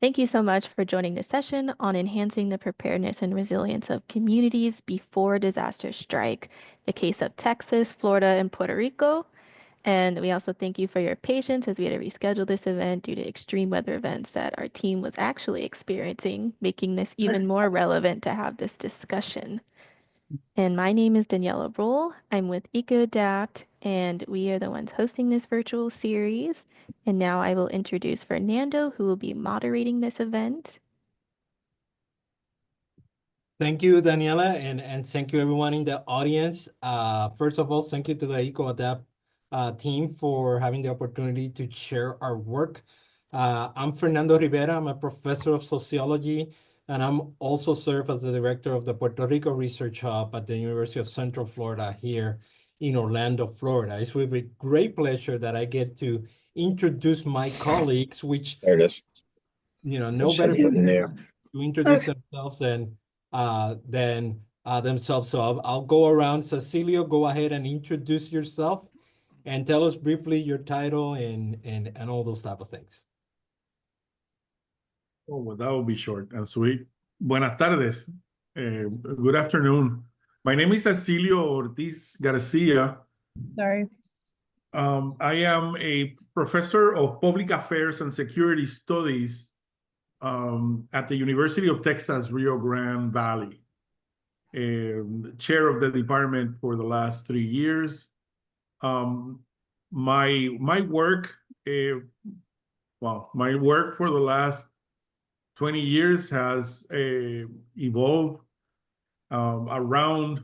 Thank you so much for joining this session on enhancing the preparedness and resilience of communities before disasters strike, the case of Texas, Florida, and Puerto Rico. And we also thank you for your patience as we had to reschedule this event due to extreme weather events that our team was actually experiencing, making this even more relevant to have this discussion. And my name is Daniela Roll. I'm with EcoAdapt, and we are the ones hosting this virtual series. And now I will introduce Fernando, who will be moderating this event. Thank you, Daniela, and thank you everyone in the audience. First of all, thank you to the EcoAdapt team for having the opportunity to share our work. I'm Fernando Rivera. I'm a professor of sociology, and I'm also serve as the director of the Puerto Rico Research Hub at the University of Central Florida here in Orlando, Florida. It's with great pleasure that I get to introduce my colleagues, which, there it is. No better person to introduce themselves than themselves. So I'll go around. Cecilio, go ahead and introduce yourself and tell us briefly your title and all those type of things. Oh, well, that will be short and sweet. Buenas tardes. Good afternoon. My name is Cecilio Ortiz-Garcia. Sorry. I am a professor of public affairs and security studies at the University of Texas, Rio Grande Valley. Chair of the department for the last 3 years. My work, my work for the last 20 years has evolved around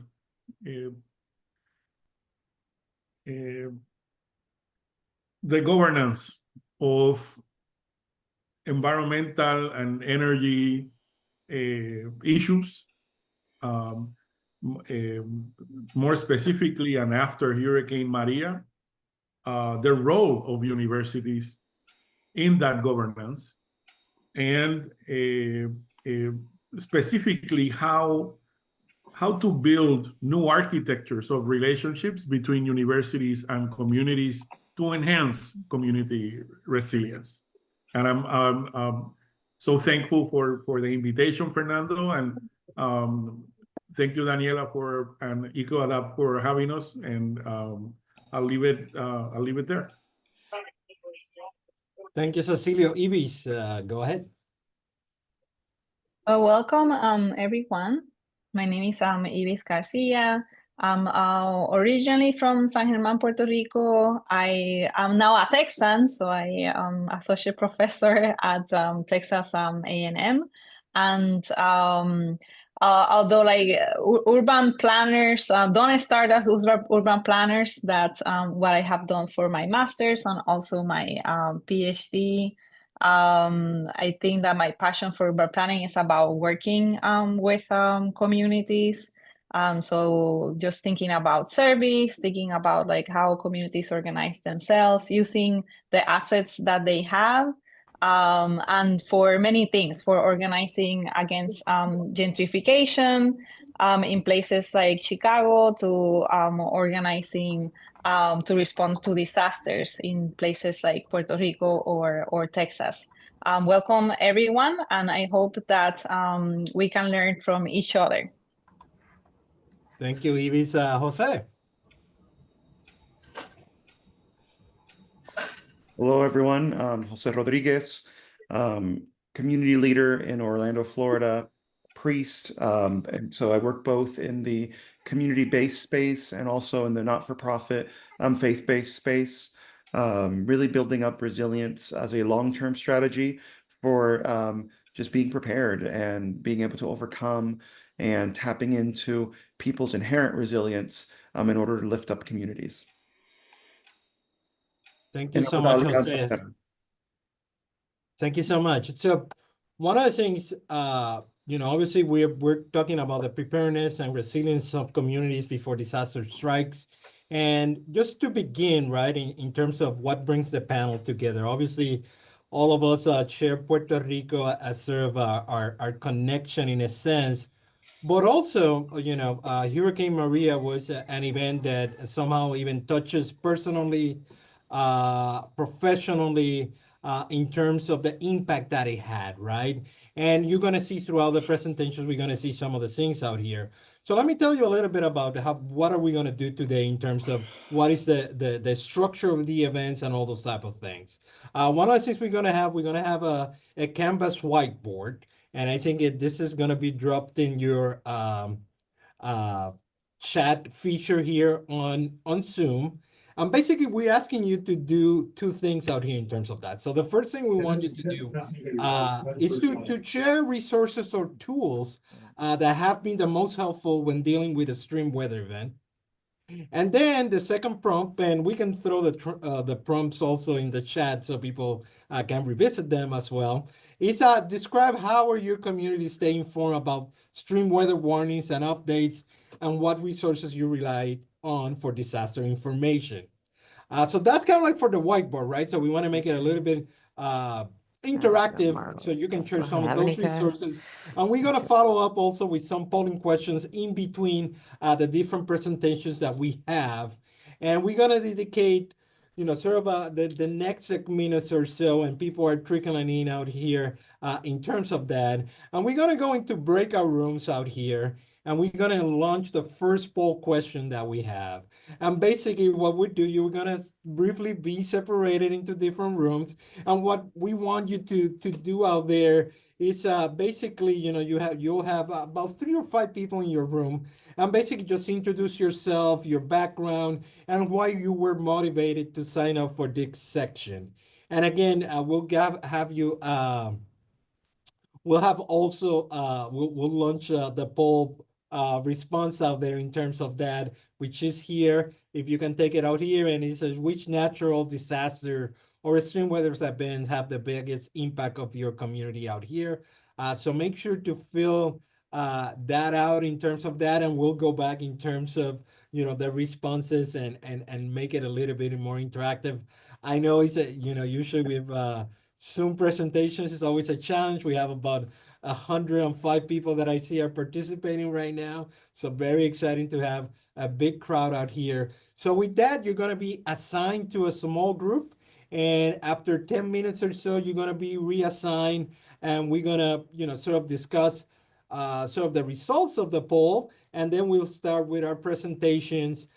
the governance of environmental and energy issues, more specifically, and after Hurricane Maria, the role of universities in that governance, and specifically how to build new architectures of relationships between universities and communities to enhance community resilience. And I'm so thankful for the invitation, Fernando, and thank you, Daniela, and EcoAdapt for having us. And I'll leave it there. Thank you, Cecilio. Ivis, go ahead. Welcome, everyone. My name is Ivis Garcia. I'm originally from San Germán, Puerto Rico. I am now a Texan, so I am associate professor at Texas A&M. And although urban planners don't start as urban planners, that's what I have done for my master's and also my PhD. I think that my passion for urban planning is about working with communities. So just thinking about surveys, thinking about how communities organize themselves, using the assets that they have, and for many things, for organizing against gentrification in places like Chicago, to organizing to respond to disasters in places like Puerto Rico or Texas. Welcome, everyone, and I hope that we can learn from each other. Thank you, Ivis. José. Hello, everyone. José Rodriguez, community leader in Orlando, Florida, priest. And so I work both in the community-based space and also in the not-for-profit faith-based space, really building up resilience as a long-term strategy for just being prepared and being able to overcome and tapping into people's inherent resilience in order to lift up communities. Thank you so much, Jose. Thank you so much. So one of the things, obviously we're talking about the preparedness and resilience of communities before disaster strikes. And just to begin, right, in terms of what brings the panel together, obviously all of us share Puerto Rico as sort of our connection in a sense. But also, Hurricane Maria was an event that somehow even touches personally, professionally, in terms of the impact that it had, right? And you're going to see throughout the presentations, we're going to see some of the things out here. So let me tell you a little bit about what are we going to do today in terms of what is the structure of the events and all those type of things. One of the things we're going to have a Canvas whiteboard. And I think this is going to be dropped in your uh, chat feature here on Zoom. Basically, we're asking you to do two things out here in terms of that. So the first thing we want you to do is to share resources or tools that have been the most helpful when dealing with a extreme weather event. And then the second prompt, and we can throw the prompts also in the chat so people can revisit them as well, is describe how are your community stay informed about extreme weather warnings and updates and what resources you rely on for disaster information. So that's kind of like for the whiteboard, right? So we want to make it a little bit interactive so you can share some of those resources. And we're going to follow up also with some polling questions in between the different presentations that we have. And we're going to dedicate, sort of the next minutes or so, and people are trickling in out here in terms of that. And we're going to go into breakout rooms out here. And we're going to launch the first poll question that we have. And basically what we do, you're going to briefly be separated into different rooms. And what we want you to do out there is basically, you'll have about 3 or 5 people in your room. And basically just introduce yourself, your background, and why you were motivated to sign up for this section. And again, we'll have you... we'll have also, we'll launch the poll response out there in terms of that, which is here. If you can take it out here, and it says, which natural disaster or extreme weather events have the biggest impact of your community out here? So make sure to fill that out in terms of that, and we'll go back in terms of, the responses and make it a little bit more interactive. I know it's usually with Zoom presentations is always a challenge. We have about 105 people that I see are participating right now. So very exciting to have a big crowd out here. So with that, you're going to be assigned to a small group. And after 10 minutes or so, you're going to be reassigned. And we're going to, sort of discuss sort of the results of the poll. And then we'll start with our presentations,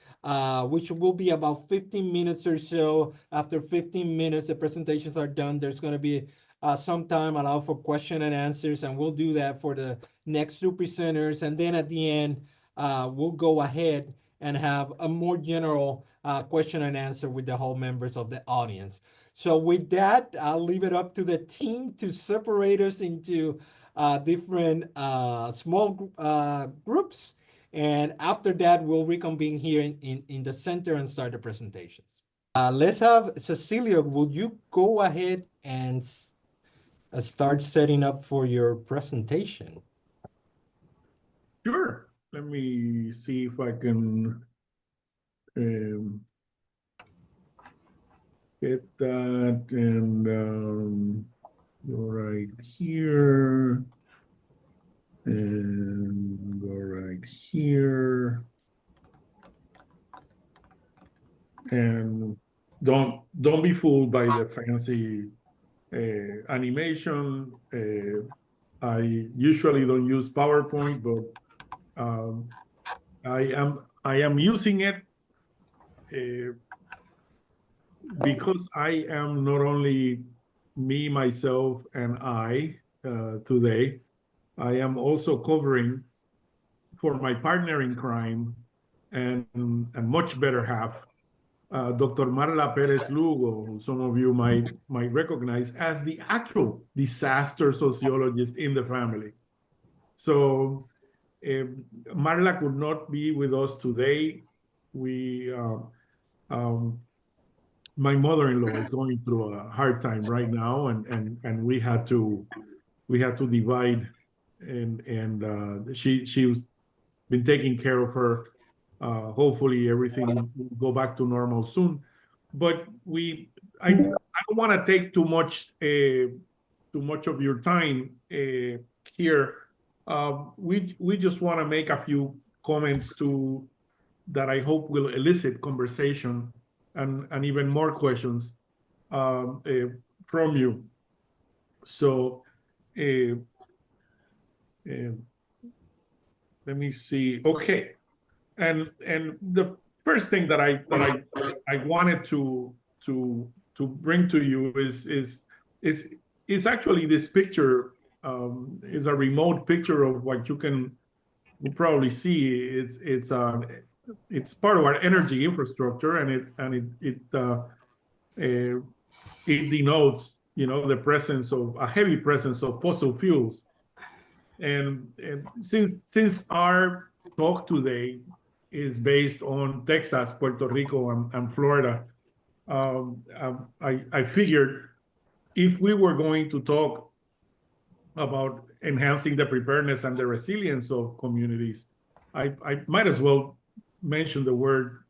which will be about 15 minutes or so. After 15 minutes, the presentations are done. There's going to be some time allowed for question and answers, and we'll do that for the next two presenters. And then at the end, we'll go ahead and have a more general question and answer with the whole members of the audience. So with that, I'll leave it up to the team to separate us into different small groups. And after that, we'll reconvene here in the center and start the presentations. Let's have Cecilio, would you go ahead and start setting up for your presentation? Sure. Let me see if I can get that and go right here and go right here. And don't be fooled by the fancy animation. I usually don't use PowerPoint, but I am using it because I am not only me, myself, and I today. I am also covering for my partner in crime and much better half, Dr. Marla Perez Lugo, who some of you might recognize as the actual disaster sociologist in the family. So Marla could not be with us today. My mother-in-law is going through a hard time right now, and we had to divide, and she's been taking care of her. Hopefully everything will go back to normal soon. But I don't want to take too much of your time here. We just want to make a few comments that I hope will elicit conversation and even more questions from you. So let me see. Okay, and the first thing that I wanted to bring to you is actually this picture. Is a remote picture of what you can probably see. It's part of our energy infrastructure, and it denotes, the presence of a heavy presence of fossil fuels. And since our talk today is based on Texas, Puerto Rico, and Florida, I figured if we were going to talk about enhancing the preparedness and the resilience of communities, I might as well mention the word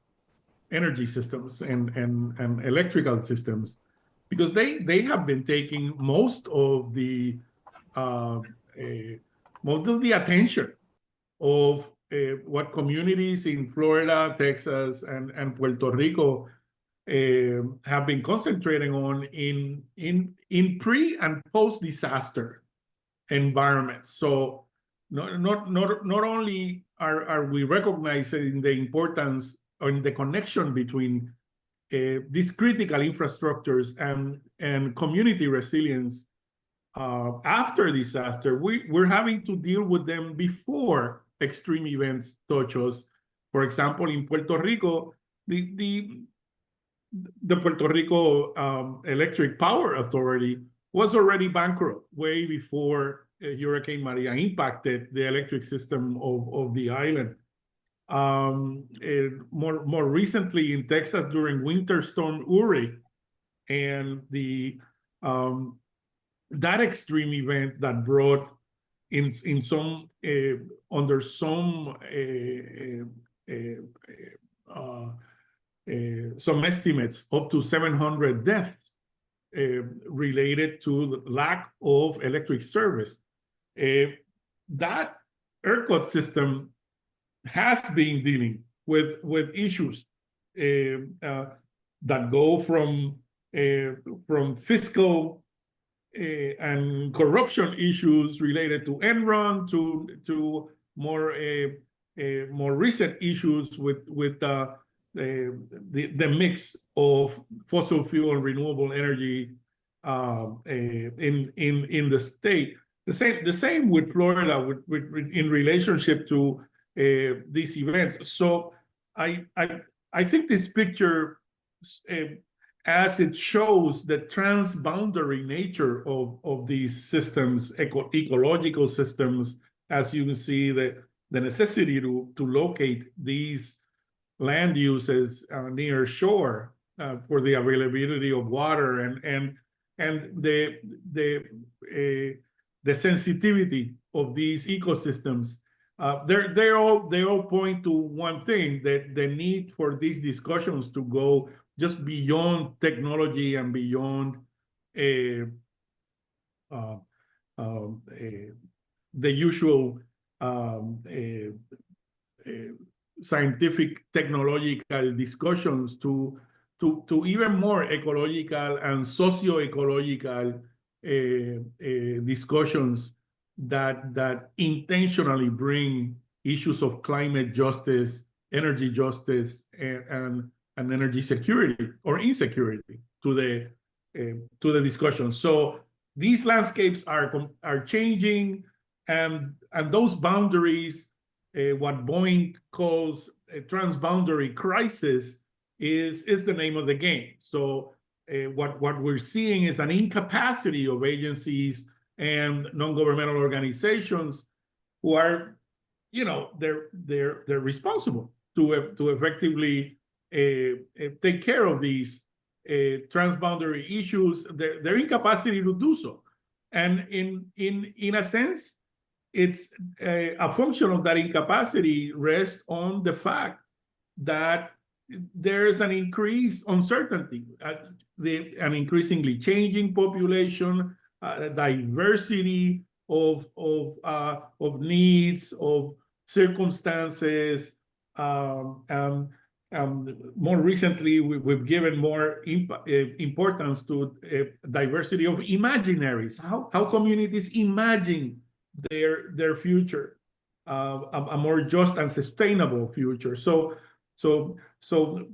energy systems and electrical systems, because they have been taking most of the attention of what communities in Florida, Texas, and Puerto Rico have been concentrating on in pre and post disaster environments. So not only are we recognizing the importance and the connection between these critical infrastructures and community resilience after disaster, we're having to deal with them before extreme events touch us. For example, in Puerto Rico, the Puerto Rico Electric Power Authority was already bankrupt way before Hurricane Maria impacted the electric system of the island. More recently in Texas during Winter Storm Uri, and that extreme event that brought in some under some estimates up to 700 deaths related to the lack of electric service. That ERCOT system has been dealing with issues that go from fiscal and corruption issues related to Enron to more recent issues with the mix of fossil fuel and renewable energy in the state. The same with Florida in relationship to these events. So I think this picture, as it shows the transboundary nature of these systems, ecological systems, as you can see the necessity to locate these land uses near shore for the availability of water and the sensitivity of these ecosystems. They all point to one thing, that the need for these discussions to go just beyond technology and beyond the usual scientific technological discussions to even more ecological and socio-ecological discussions that intentionally bring issues of climate justice, energy justice, and energy security or insecurity to the discussion. So these landscapes are changing, and those boundaries, what Boeing calls a transboundary crisis, is the name of the game. So what we're seeing is an incapacity of agencies and non-governmental organizations who are, they're responsible to effectively take care of these transboundary issues. Their incapacity to do so, and in a sense, it's a function of that incapacity rests on the fact that there's an increased uncertainty, an increasingly changing population, diversity of needs, of circumstances, more recently, we've given more importance to diversity of imaginaries, how communities imagine their future, a more just and sustainable future. So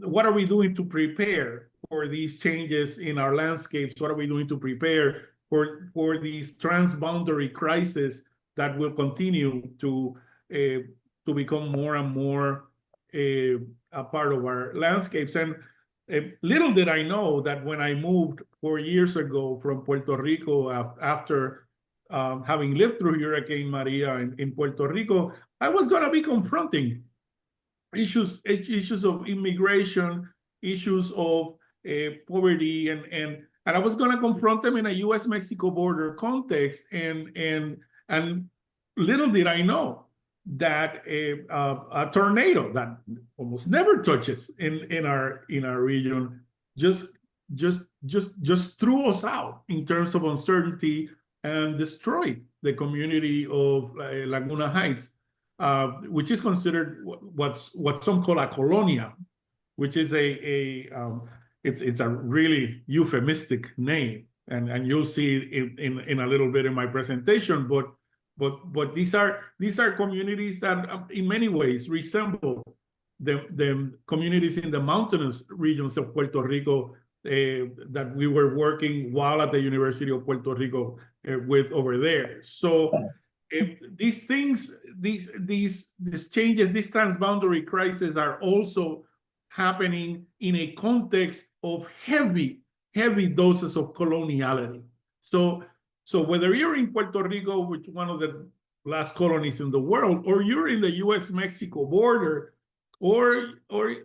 what are we doing to prepare for these changes in our landscapes? What are we doing to prepare for these transboundary crises that will continue to become more and more a part of our landscapes? And little did I know that when I moved 4 years ago from Puerto Rico after having lived through Hurricane Maria in Puerto Rico, I was going to be confronting issues of immigration, issues of poverty, and I was going to confront them in a U.S.-Mexico border context. And little did I know that a tornado that almost never touches in our region just threw us out in terms of uncertainty and destroyed the community of Laguna Heights, which is considered what some call a colonia, which is it's a really euphemistic name, and you'll see it in a little bit in my presentation, but these are communities that in many ways resemble the communities in the mountainous regions of Puerto Rico that we were working while at the University of Puerto Rico with over there. So these things, these changes, these transboundary crises are also happening in a context of heavy doses of coloniality. So whether you're in Puerto Rico, which is one of the last colonies in the world, or you're in the U.S.-Mexico border, or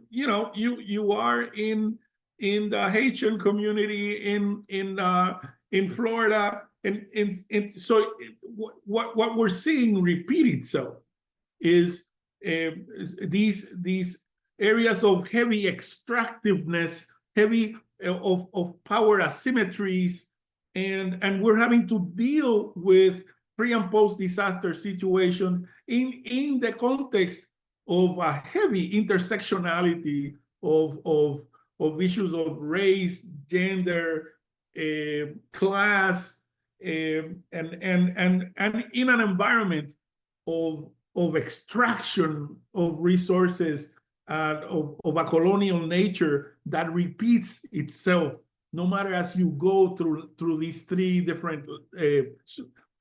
you are in the Haitian community in Florida, and so what we're seeing repeat itself is these areas of heavy extractiveness, heavy of power asymmetries. And we're having to deal with pre and post disaster situation in the context of a heavy intersectionality of issues of race, gender, class, and in an environment of extraction of resources, of a colonial nature that repeats itself no matter as you go through these three different,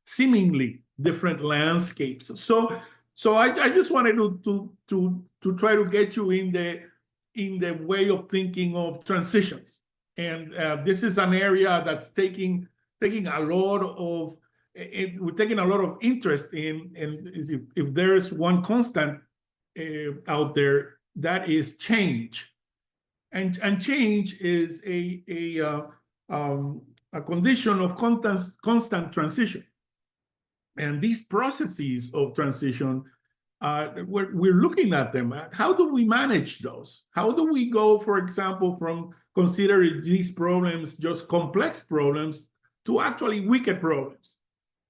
seemingly different landscapes. So I just wanted to try to get you in the way of thinking of transitions, and this is an area that's taking a lot of we're taking a lot of interest in, and if there is one constant out there, that is change. And change is a condition of constant transition. And these processes of transition, we're looking at them. How do we manage those? How do we go, for example, from considering these problems just complex problems to actually wicked problems?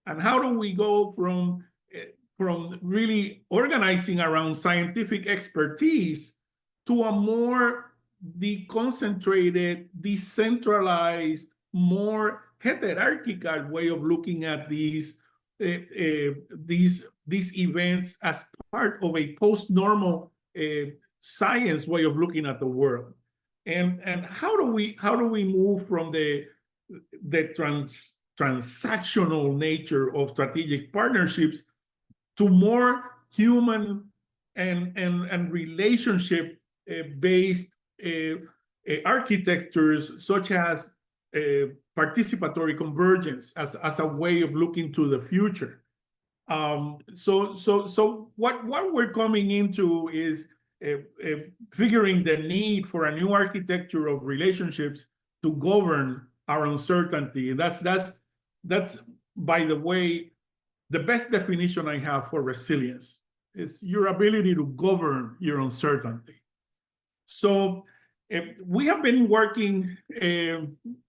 And how do we go from really organizing around scientific expertise to a more deconcentrated, decentralized, more hierarchical way of looking at these events as part of a post-normal science way of looking at the world? And how do we move from the transactional nature of strategic partnerships to more human and relationship based architectures, such as participatory convergence as a way of looking to the future? So what we're coming into is figuring the need for a new architecture of relationships to govern our uncertainty. And that's by the way, the best definition I have for resilience is your ability to govern your uncertainty. So we have been working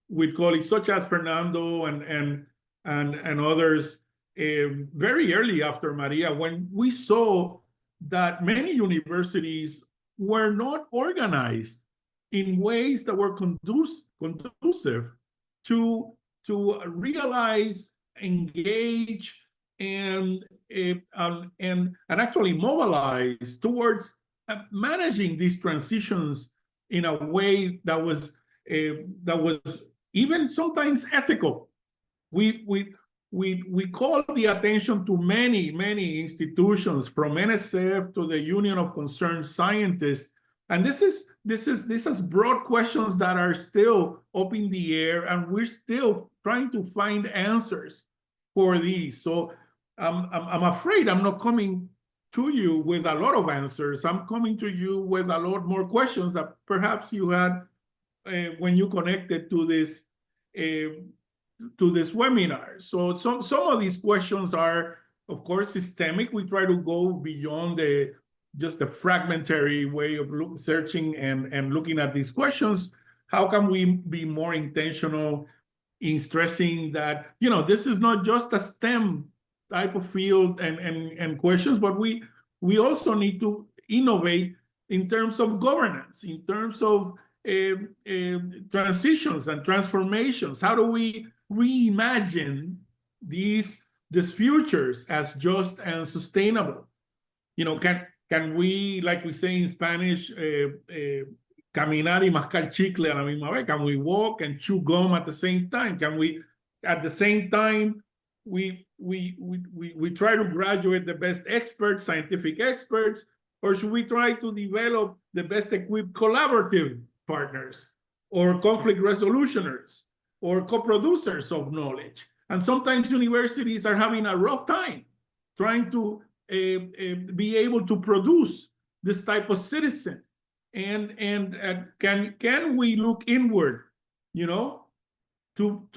with colleagues such as Fernando and others very early after Maria, when we saw that many universities were not organized in ways that were conducive to realize, engage, and actually mobilize towards managing these transitions in a way that was even sometimes ethical. We call the attention to many institutions, from NSF to the Union of Concerned Scientists, and this is broad questions that are still up in the air, and we're still trying to find answers for these. So I'm afraid I'm not coming to you with a lot of answers. I'm coming to you with a lot more questions that perhaps you had when you connected to this webinar. So some of these questions are, of course, systemic. We try to go beyond just the fragmentary way of searching and looking at these questions. How can we be more intentional in stressing that, you know, this is not just a STEM type of field and questions, but we also need to innovate in terms of governance, in terms of transitions and transformations. How do we reimagine these futures as just and sustainable? You know, can we, like we say in Spanish, caminar y mascar chicle a la misma vez? Can we walk and chew gum at the same time? Can we, at the same time, we try to graduate the best experts, scientific experts, or should we try to develop the best equipped collaborative partners, or conflict resolutioners, or co-producers of knowledge? And sometimes universities are having a rough time trying to be able to produce this type of citizen. And can we look inward, you know, to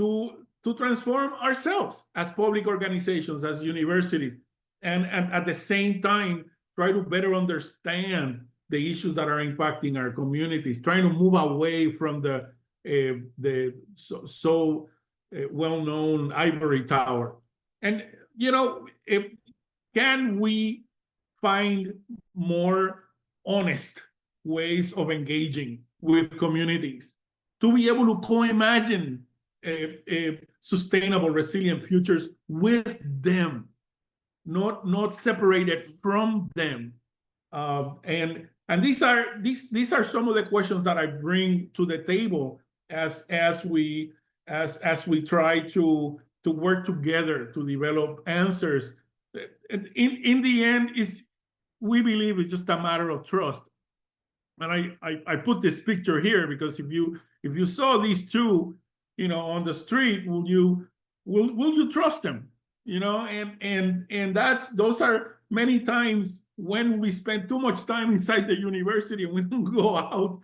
transform ourselves as public organizations, as universities, and at the same time try to better understand the issues that are impacting our communities, trying to move away from the well-known ivory tower. And, you know, can we find more honest ways of engaging with communities to be able to co-imagine sustainable, resilient futures with them, not separated from them? And these are some of the questions that I bring to the table as we try to work together to develop answers. In the end, we believe it's just a matter of trust. And I put this picture here because if you saw these two, you know, on the street, will you trust them? You know, and those are many times when we spend too much time inside the university and we don't go out.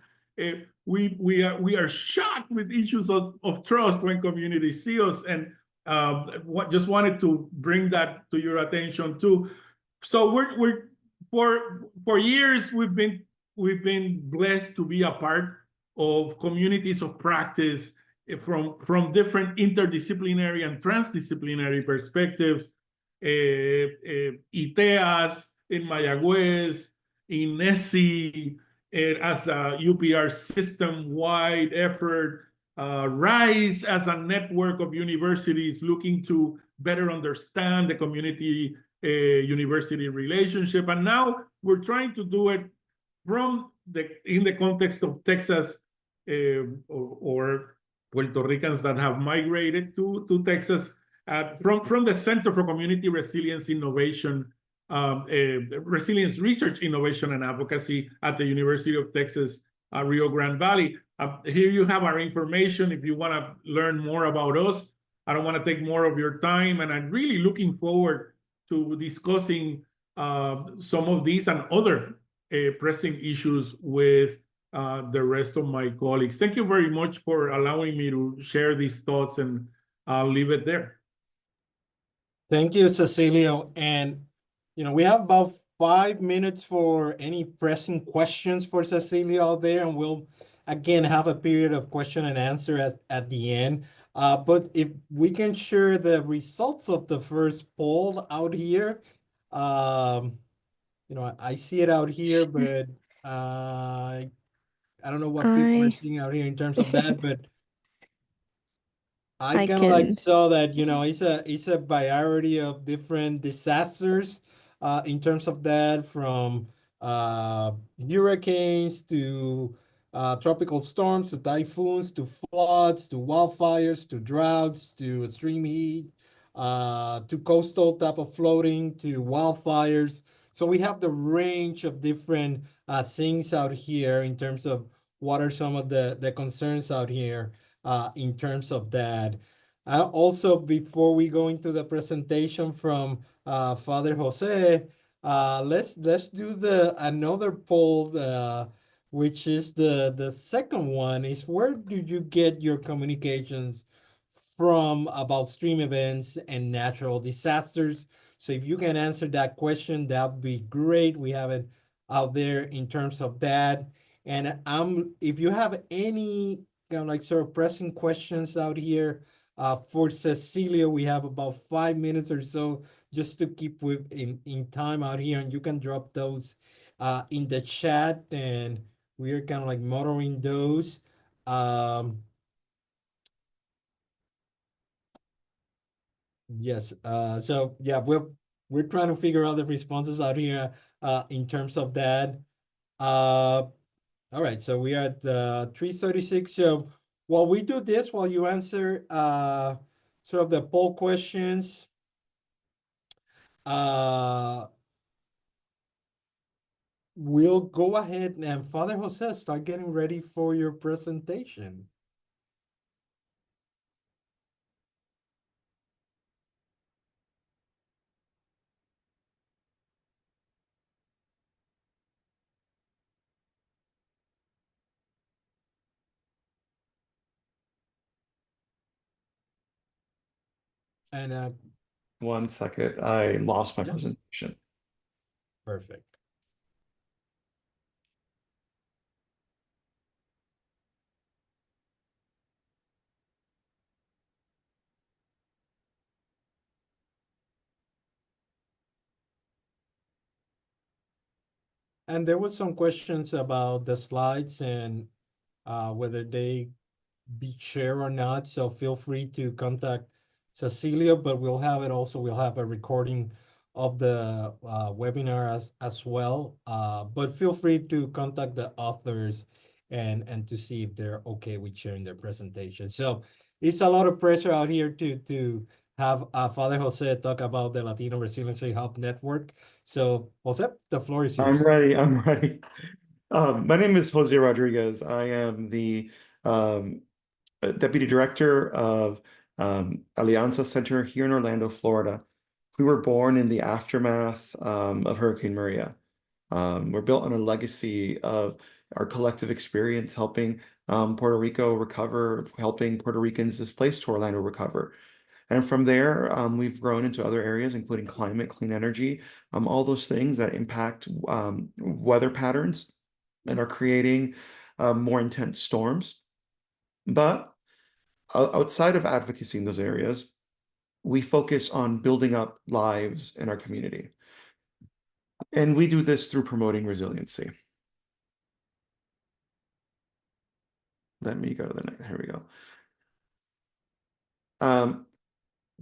We are shocked with issues of trust when communities see us, and just wanted to bring that to your attention too. So we're for years we've been blessed to be a part of communities of practice from different interdisciplinary and transdisciplinary perspectives. ITEAS in Mayagüez, in NESI as a UPR system-wide effort, RISE as a network of universities looking to better understand the community university relationship. And now we're trying to do it in the context of Texas or Puerto Ricans that have migrated to Texas from the Center for Community Resilience Innovation, Resilience Research, Innovation, and Advocacy at the University of Texas, Rio Grande Valley. Here you have our information if you want to learn more about us. I don't want to take more of your time, and I'm really looking forward to discussing some of these and other pressing issues with the rest of my colleagues. Thank you very much for allowing me to share these thoughts, and I'll leave it there. Thank you, Cecilio. And, you know, we have about 5 minutes for any pressing questions for Cecilio out there, and we'll, again, have a period of question and answer at the end. But if we can share the results of the first poll out here, you know, I see it out here, but I don't know what people are I seeing out here in terms of that, but I I kind of like can. saw that, it's a variety of different disasters in terms of that, from hurricanes to tropical storms to typhoons to floods to wildfires to droughts to extreme heat to coastal type of flooding to wildfires. So we have the range of different things out here in terms of what are some of the concerns out here in terms of that. Also, before we go into the presentation from Father Jose, let's do the another poll, which is the second one. Is where do you get your communications from about stream events and natural disasters? So if you can answer that question, that'd be great. We have it out there in terms of that. And if you have any kind of like sort of pressing questions out here for Cecilio, we have about 5 minutes or so just to keep in time out here, and you can drop those in the chat, and we are kind of like monitoring those. Yes. So yeah, we're trying to figure out the responses out here in terms of that. All right, so we are at 3:36. So while we do this, while you answer sort of the poll questions, uh, we'll go ahead and Father Jose, start getting ready for your presentation. And 1 second, I lost my yeah, presentation. perfect. And there was some questions about the slides and whether they be shared or not. So feel free to contact Cecilio, but we'll have it also. We'll have a recording of the webinar as well. But feel free to contact the authors and to see if they're okay with sharing their presentation. So it's a lot of pressure out here to have Father Jose talk about the Latino Resilience Hub Network. So Jose, the floor is yours. I'm ready. My name is Jose Rodriguez. I am the Deputy Director of Alianza Center here in Orlando, Florida. We were born in the aftermath of Hurricane Maria. We're built on a legacy of our collective experience helping Puerto Rico recover, helping Puerto Ricans displaced to Orlando recover. And from there, we've grown into other areas, including climate, clean energy, all those things that impact weather patterns and are creating more intense storms. But outside of advocacy in those areas, we focus on building up lives in our community. And we do this through promoting resiliency. Let me go to the next. Here we go.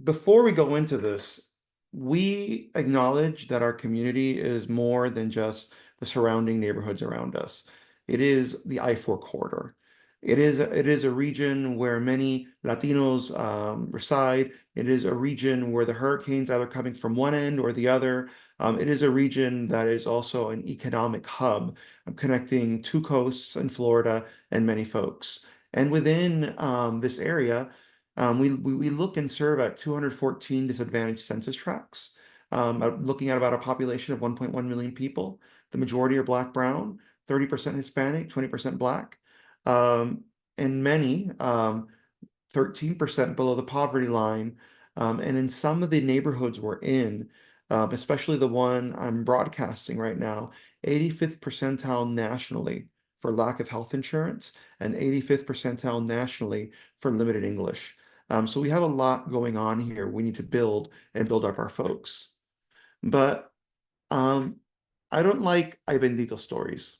Before we go into this, we acknowledge that our community is more than just the surrounding neighborhoods around us. It is the I-4 corridor. It is a region where many Latinos reside. It is a region where the hurricanes either coming from one end or the other. It is a region that is also an economic hub, connecting two coasts in Florida and many folks. And within this area, we look and serve at 214 disadvantaged census tracts, looking at about a population of 1.1 million people. The majority are Black, Brown, 30% Hispanic, 20% Black, and many 13% below the poverty line. And in some of the neighborhoods we're in, especially the one I'm broadcasting right now, 85th percentile nationally for lack of health insurance and 85th percentile nationally for limited English. So we have a lot going on here. We need to build up our folks. But I don't like ay bendito stories.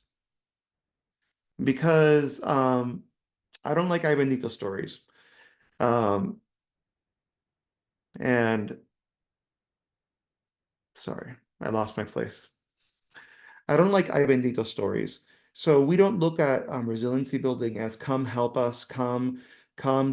because I don't like Ay stories. And sorry, I lost my place. I don't like Ay stories. So we don't look at resiliency building as come help us, come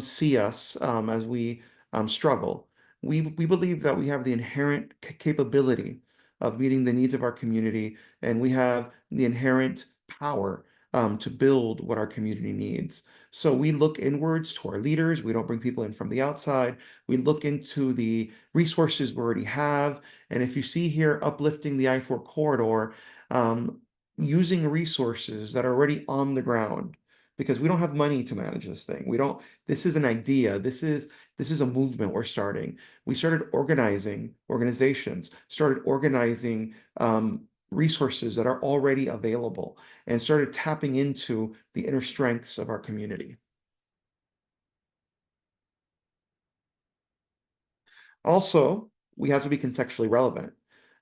see us as we struggle. We believe that we have the inherent capability of meeting the needs of our community, and we have the inherent power to build what our community needs. So we look inwards to our leaders. We don't bring people in from the outside. We look into the resources we already have. And if you see here uplifting the I-4 corridor, using resources that are already on the ground, because we don't have money to manage this thing. This is an idea. This is a movement we're starting. We started organizing organizations, started organizing resources that are already available, and started tapping into the inner strengths of our community. Also, we have to be contextually relevant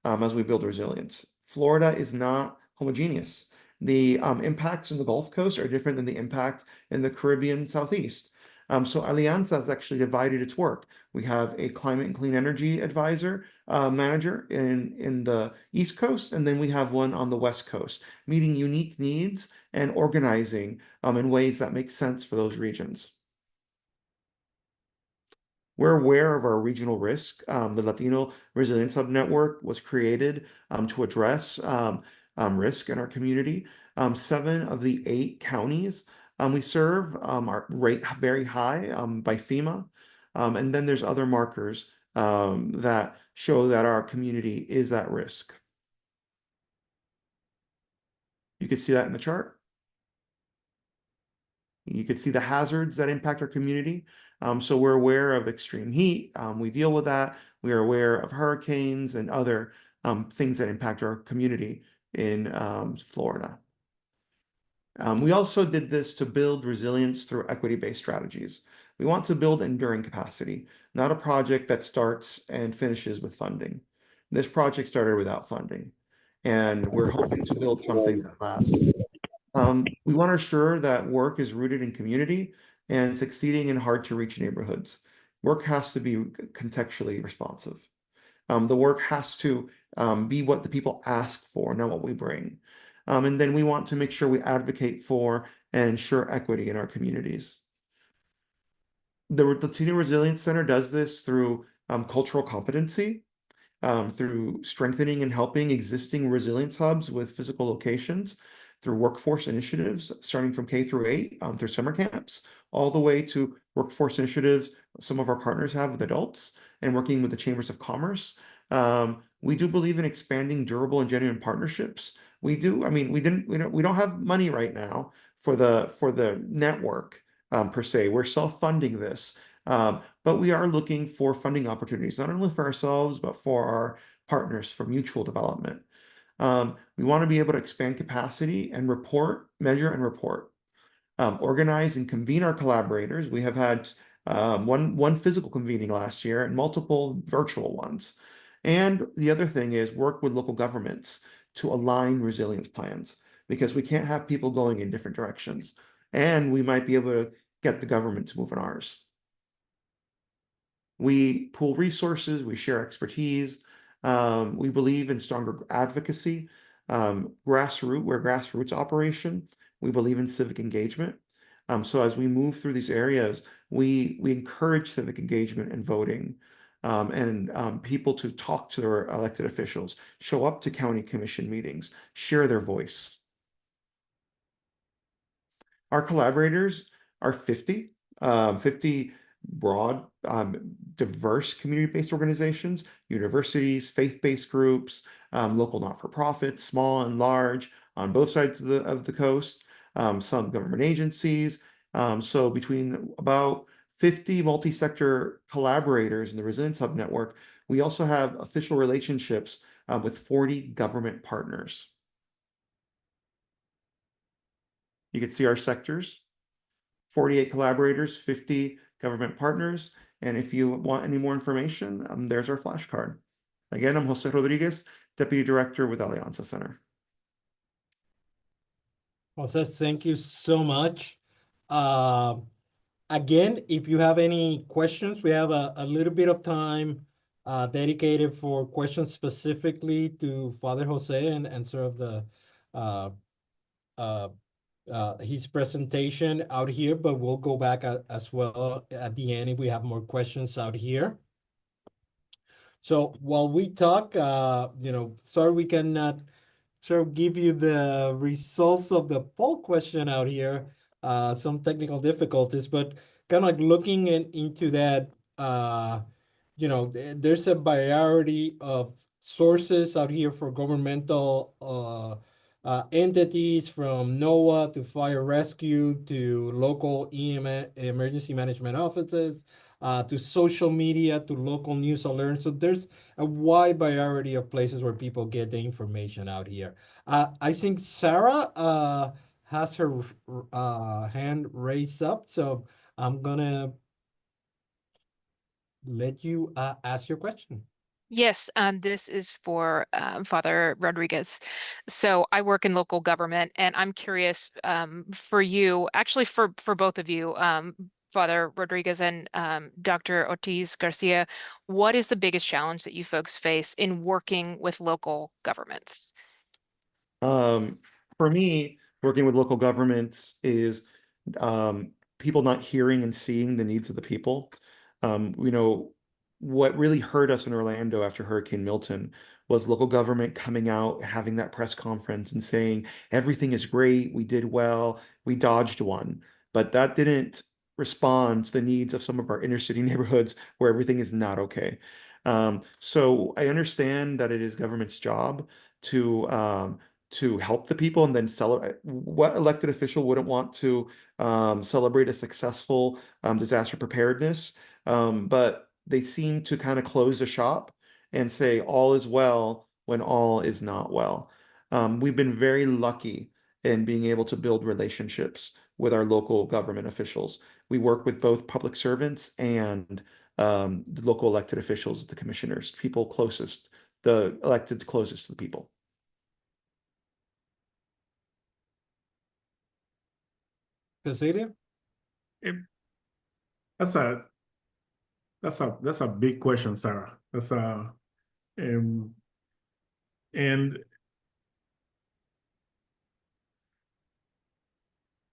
as we build resilience. Florida is not homogeneous. The impacts in the Gulf Coast are different than the impact in the Caribbean Southeast. So Alianza has actually divided its work. We have a climate and clean energy advisor manager in the East Coast, and then we have one on the West Coast, meeting unique needs and organizing in ways that make sense for those regions. We're aware of our regional risk. The Latino Resilience Hub Network was created to address risk in our community. 7 of the 8 counties we serve are rate very high by FEMA. And then there's other markers that show that our community is at risk. You can see that in the chart. You can see the hazards that impact our community. So we're aware of extreme heat. We deal with that. We are aware of hurricanes and other things that impact our community in Florida. We also did this to build resilience through equity-based strategies. We want to build enduring capacity, not a project that starts and finishes with funding. This project started without funding, and we're hoping to build something that lasts. We want to ensure that work is rooted in community and succeeding in hard-to-reach neighborhoods. Work has to be contextually responsive. The work has to be what the people ask for, not what we bring. And then we want to make sure we advocate for and ensure equity in our communities. The Latino Resilience Center does this through cultural competency, through strengthening and helping existing resilience hubs with physical locations, through workforce initiatives, starting from K through 8, through summer camps, all the way to workforce initiatives some of our partners have with adults, and working with the chambers of commerce. We do believe in expanding durable and genuine partnerships. We do. I mean, we don't have money right now for the network per se. We're self-funding this, but we are looking for funding opportunities, not only for ourselves but for our partners for mutual development. We want to be able to expand capacity and report, measure and report, organize and convene our collaborators. We have had one physical convening last year and multiple virtual ones. And the other thing is work with local governments to align resilience plans, because we can't have people going in different directions. And we might be able to get the government to move in ours. We pool resources, we share expertise. We believe in stronger advocacy, we're grassroots operation. We believe in civic engagement. So as we move through these areas, we encourage civic engagement and voting, and people to talk to their elected officials, show up to county commission meetings, share their voice. Our collaborators are 50 broad, diverse community-based organizations, universities, faith-based groups, local not-for-profits, small and large, on both sides of the coast, some government agencies. So between about 50 multi-sector collaborators in the Resilience Hub Network, we also have official relationships with 40 government partners. You can see our sectors, 48 collaborators, 50 government partners. And if you want any more information, there's our flashcard. Again, I'm José Rodriguez, Deputy Director with Alianza Center. Jose, thank you so much. Again, if you have any questions, we have a little bit of time dedicated for questions specifically to Father Jose and sort of the his presentation out here, but we'll go back as well at the end if we have more questions out here. So while we talk, sorry we cannot sort of give you the results of the poll question out here. Some technical difficulties, but kind of like looking into that, there's a variety of sources out here for governmental entities, from NOAA to fire rescue to local EMS, emergency management offices, to social media, to local news alerts. So there's a wide variety of places where people get the information out here. I think Sarah has her hand raised up, so I'm gonna let you ask your question. Yes, this is for Father Rodriguez. So I work in local government, and I'm curious for you, actually for both of you, Father Rodriguez and Dr. Ortiz-Garcia, what is the biggest challenge that you folks face in working with local governments? For me, working with local governments is people not hearing and seeing the needs of the people. What really hurt us in Orlando after Hurricane Milton was local government coming out, having that press conference and saying, everything is great, we did well, we dodged one. But that didn't respond to the needs of some of our inner city neighborhoods where everything is not okay. So I understand that it is government's job to help the people and then celebrate. What elected official wouldn't want to celebrate a successful disaster preparedness? But they seem to kind of close the shop and say all is well when all is not well. We've been very lucky in being able to build relationships with our local government officials. We work with both public servants and the local elected officials, the commissioners, people closest, the electeds closest to the people. Cecilia? That's a big question, Sarah. And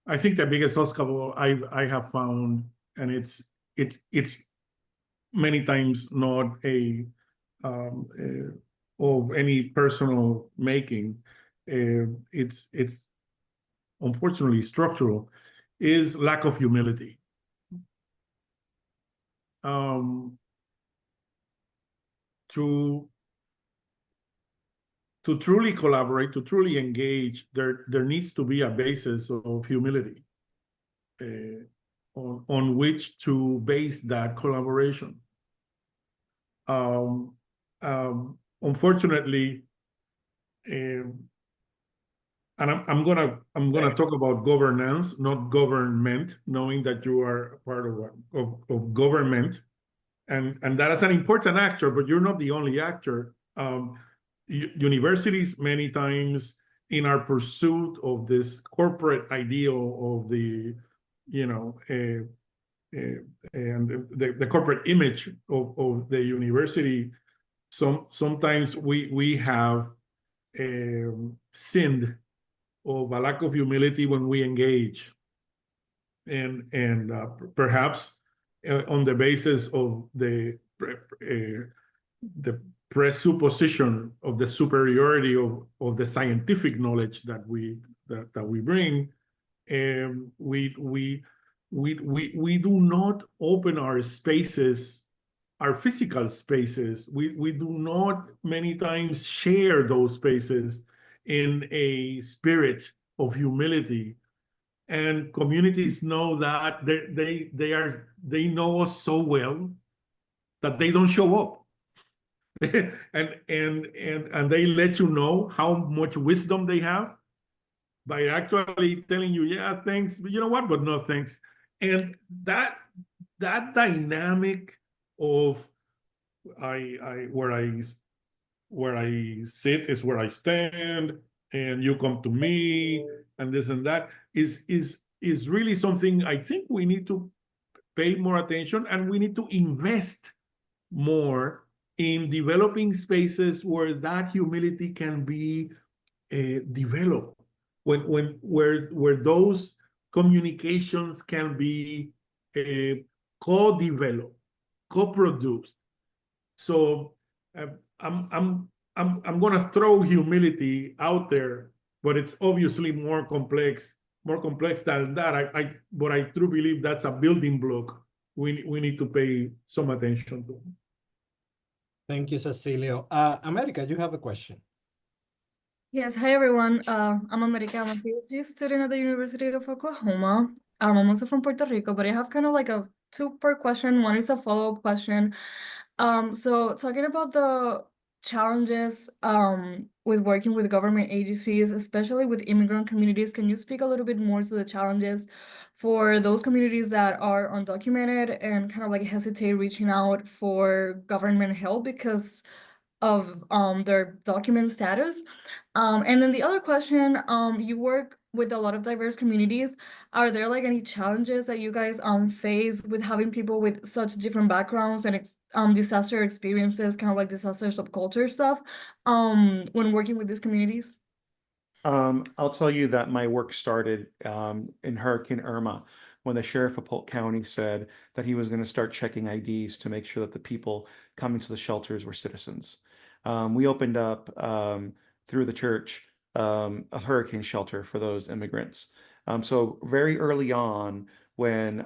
I think the biggest obstacle I have found, and it's many times not of any personal making. It's unfortunately structural, is lack of humility. To truly collaborate, to truly engage, there needs to be a basis of humility on which to base that collaboration. Unfortunately, and I'm gonna talk about governance, not government, knowing that you are part of government, and that is an important actor, but you're not the only actor. Universities many times, in our pursuit of this corporate ideal of the, and the corporate image of the university, sometimes we have sinned of a lack of humility when we engage, and perhaps on the basis of the presupposition of the superiority of the scientific knowledge that we bring, we do not open our spaces, our physical spaces. We do not many times share those spaces in a spirit of humility. And communities know that they know us so well that they don't show up. and they let you know how much wisdom they have by actually telling you, yeah, thanks, but you know what, but no thanks. And that dynamic of where I sit is where I stand, and you come to me and this and that is really something I think we need to pay more attention, and we need to invest more in developing spaces where that humility can be developed, where those communications can be co-developed, co-produced. So I'm gonna throw humility out there, but it's obviously more complex than that. But I truly believe that's a building block we need to pay some attention to. Thank you, Cecilio. America, you have a question. Yes, hi everyone. I'm America. I'm a PhD student at the University of Oklahoma. I'm also from Puerto Rico, but I have kind of like a two-part question. One is a follow-up question. So talking about the challenges with working with government agencies, especially with immigrant communities, can you speak a little bit more to the challenges for those communities that are undocumented and kind of like hesitate reaching out for government help because of their document status? And then the other question, you work with a lot of diverse communities. Are there like any challenges that you guys face with having people with such different backgrounds and disaster experiences, kind of like disaster subculture stuff, when working with these communities? I'll tell you that my work started in Hurricane Irma, when the sheriff of Polk County said that he was going to start checking IDs to make sure that the people coming to the shelters were citizens. We opened up through the church a hurricane shelter for those immigrants. So very early on, when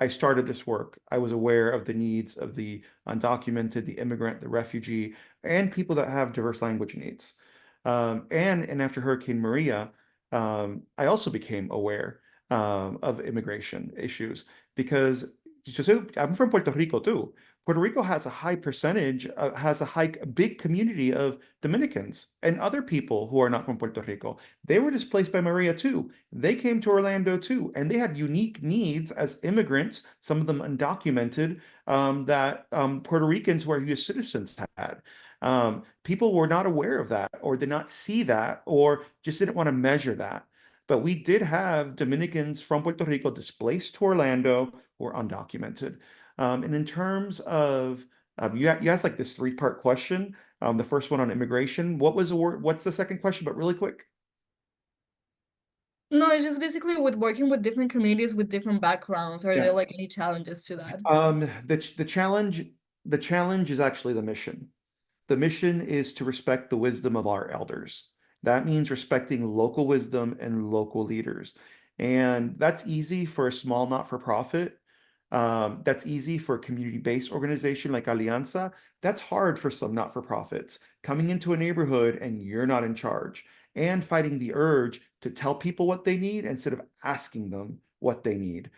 I started this work, I was aware of the needs of the undocumented, the immigrant, the refugee, and people that have diverse language needs. And after Hurricane Maria, I also became aware of immigration issues, because I'm from Puerto Rico too. Puerto Rico has a high percentage, big community of Dominicans and other people who are not from Puerto Rico. They were displaced by Maria too. They came to Orlando too, and they had unique needs as immigrants, some of them undocumented, that Puerto Ricans who are U.S. citizens had. People were not aware of that, or did not see that, or just didn't want to measure that. But we did have Dominicans from Puerto Rico displaced to Orlando who were undocumented. And in terms of, you asked like this three-part question. The first one on immigration. What's the second question? But really quick. No, it's just basically with working with different communities with different backgrounds. Are there like any challenges to that? The challenge is actually the mission. The mission is to respect the wisdom of our elders. That means respecting local wisdom and local leaders. And that's easy for a small not-for-profit. That's easy for a community-based organization like Alianza. That's hard for some not-for-profits. Coming into a neighborhood and you're not in charge, and fighting the urge to tell people what they need instead of asking them what they need.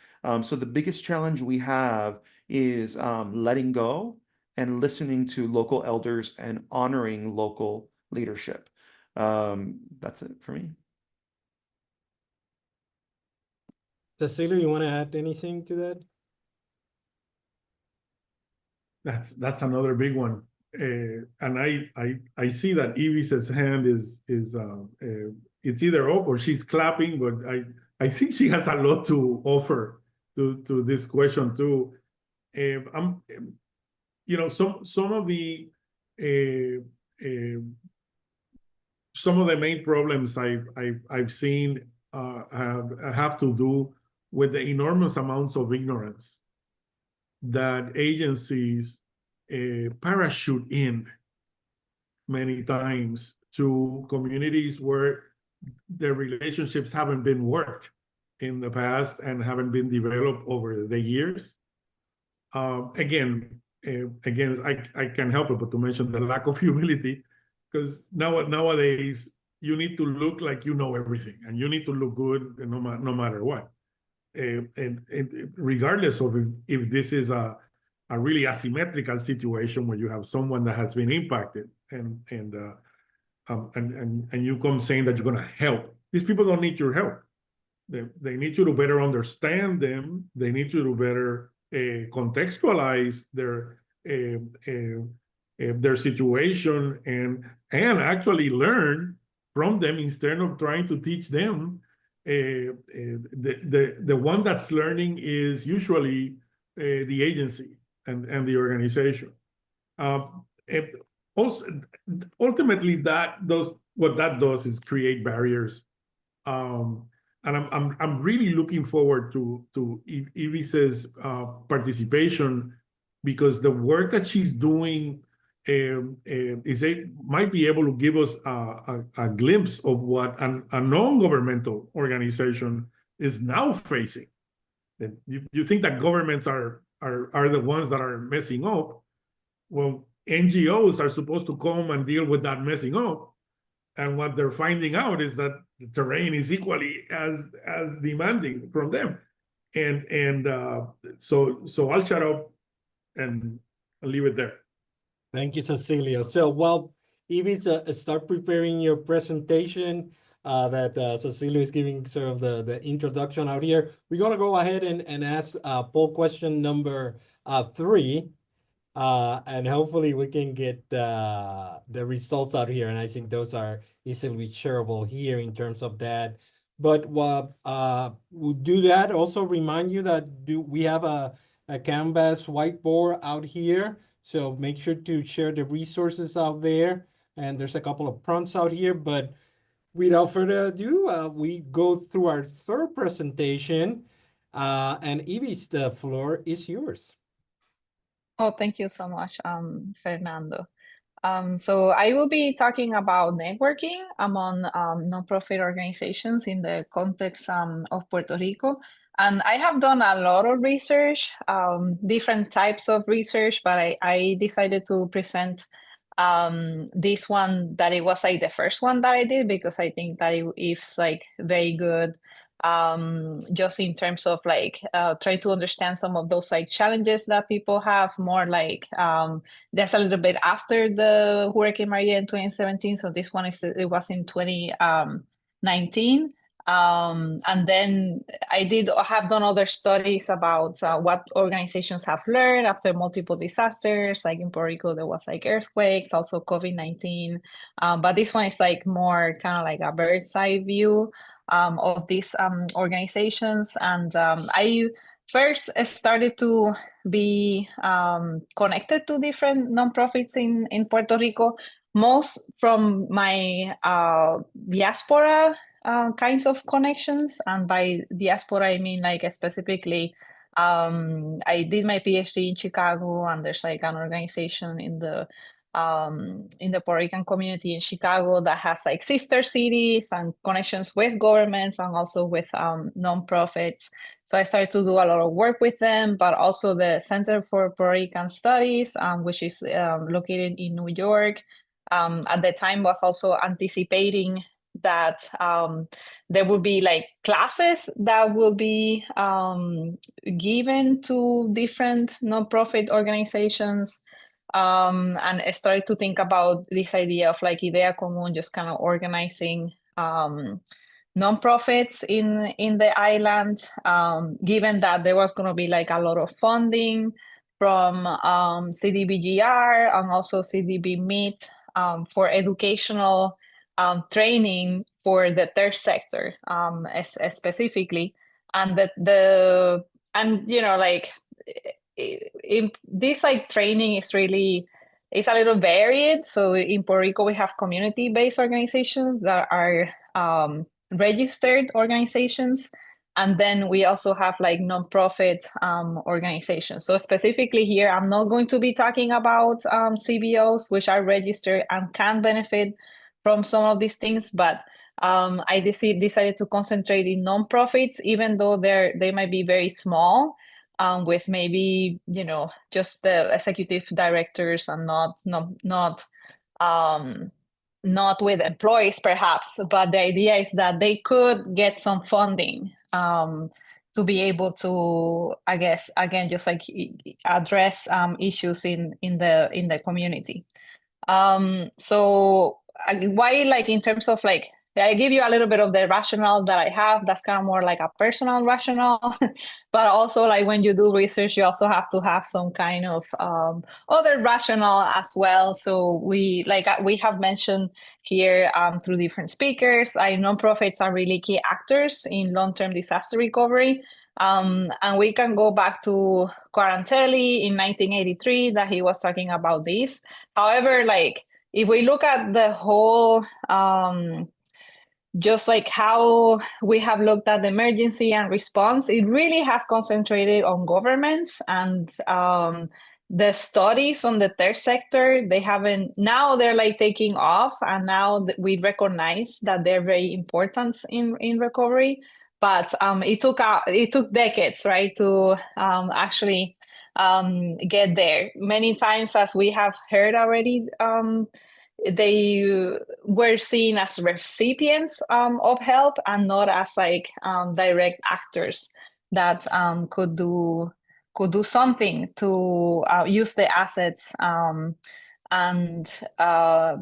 So the biggest challenge we have is letting go and listening to local elders and honoring local leadership. That's it for me. Cecilio, you want to add anything to that? That's another big one, and I see that Ivis's hand is it's either up or she's clapping, but I think she has a lot to offer to this question too. I'm, you know, some of the main problems I've seen have to do with the enormous amounts of ignorance that agencies parachute in many times to communities where their relationships haven't been worked in the past and haven't been developed over the years. Again, I can't help it but to mention the lack of humility, because nowadays you need to look like you know everything, and you need to look good no matter what. And regardless of if this is a really asymmetrical situation where you have someone that has been impacted and you come saying that you're going to help. These people don't need your help. They need you to better understand them. They need you to better contextualize their situation and actually learn from them instead of trying to teach them. The one that's learning is usually the agency and the organization. Also, ultimately, what that does is create barriers. And I'm really looking forward to Ivis's participation, because the work that she's doing might be able to give us a glimpse of what a non-governmental organization is now facing. And you think that governments are the ones that are messing up. Well, NGOs are supposed to come and deal with that messing up. And what they're finding out is that the terrain is equally as demanding from them. And so I'll shut up and I'll leave it there. Thank you, Cecilio. So while Ivis start preparing your presentation, that Cecilio is giving sort of the introduction out here, we're going to go ahead and ask poll question number 3. And hopefully we can get the results out here. And I think those are easily shareable here in terms of that. But we'll do that. Also remind you that we have a Canvas whiteboard out here. So make sure to share the resources out there. And there's a couple of prompts out here. But without further ado, we go through our third presentation. And Ivis, the floor is yours. Oh, thank you so much, Fernando. So I will be talking about networking among nonprofit organizations in the context of Puerto Rico. And I have done a lot of research, different types of research, but I decided to present this one, that it was like the first one that I did, because I think that it's like very good, just in terms of like try to understand some of those like challenges that people have, more like that's a little bit after the Hurricane Maria in 2017. So this one it was in 2019. And then I have done other studies about what organizations have learned after multiple disasters. Like in Puerto Rico, there was like earthquakes, also COVID-19. But this one is like more kind of like a bird's eye view of these organizations. And I first started to be connected to different nonprofits in Puerto Rico, most from my diaspora kinds of connections. And by diaspora, I mean like specifically, I did my PhD in Chicago, and there's like an organization in the Puerto Rican community in Chicago that has like sister cities and connections with governments and also with nonprofits. So I started to do a lot of work with them, but also the Center for Puerto Rican Studies, which is located in New York. At the time was also anticipating that there will be like classes that will be given to different nonprofit organizations, and I started to think about this idea of like idea común, just kind of organizing nonprofits in the island, given that there was going to be like a lot of funding from CDBGR and also CDB MIT for educational training for the third sector, specifically, and you know, like this like training is really, it's a little varied. So in Puerto Rico, we have community-based organizations that are registered organizations, and then we also have like nonprofit organizations. So specifically here, I'm not going to be talking about CBOs, which are registered and can benefit from some of these things, but I decided to concentrate in nonprofits, even though they might be very small, with maybe, you know, just the executive directors and not with employees perhaps, but the idea is that they could get some funding to be able to, I guess, again, just like address issues in the community. So why, like in terms of like I give you a little bit of the rationale that I have. That's kind of more like a personal rationale, but also like when you do research, you also have to have some kind of other rationale as well. So we have mentioned here through different speakers, nonprofits are really key actors in long-term disaster recovery. And we can go back to Quarantelli in 1983 that he was talking about this. However, like if we look at the whole just like how we have looked at the emergency and response, it really has concentrated on governments and the studies on the third sector. Now they're like taking off, and now we recognize that they're very important in recovery. But it took decades, right, to actually get there. Many times, as we have heard already, they were seen as recipients of help and not as like direct actors that could do something to use the assets and